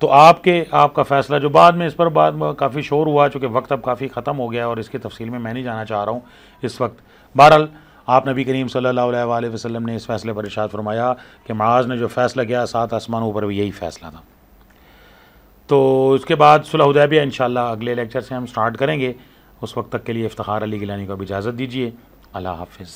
تو آپ کا فیصلہ جو بعد میں اس پر کافی شور ہوا, چونکہ وقت اب کافی ختم ہو گیا اور اس کی تفصیل میں نہیں جانا چاہ رہا ہوں اس وقت. بہرحال آپ نبی کریم صلی اللہ علیہ وآلہ وسلم نے اس فیصلے پر ارشاد فرمایا کہ معاذ نے جو فیصلہ کیا 7 آسمانوں پر بھی یہی فیصلہ تھا. تو اس کے بعد صلح حدیبیہ انشاءاللہ اگلے لیکچر سے ہم سٹارٹ کریں گے. اس وقت تک کے لیے افتخار علی گیلانی کو بھی اجازت دیجیے. اللہ حافظ.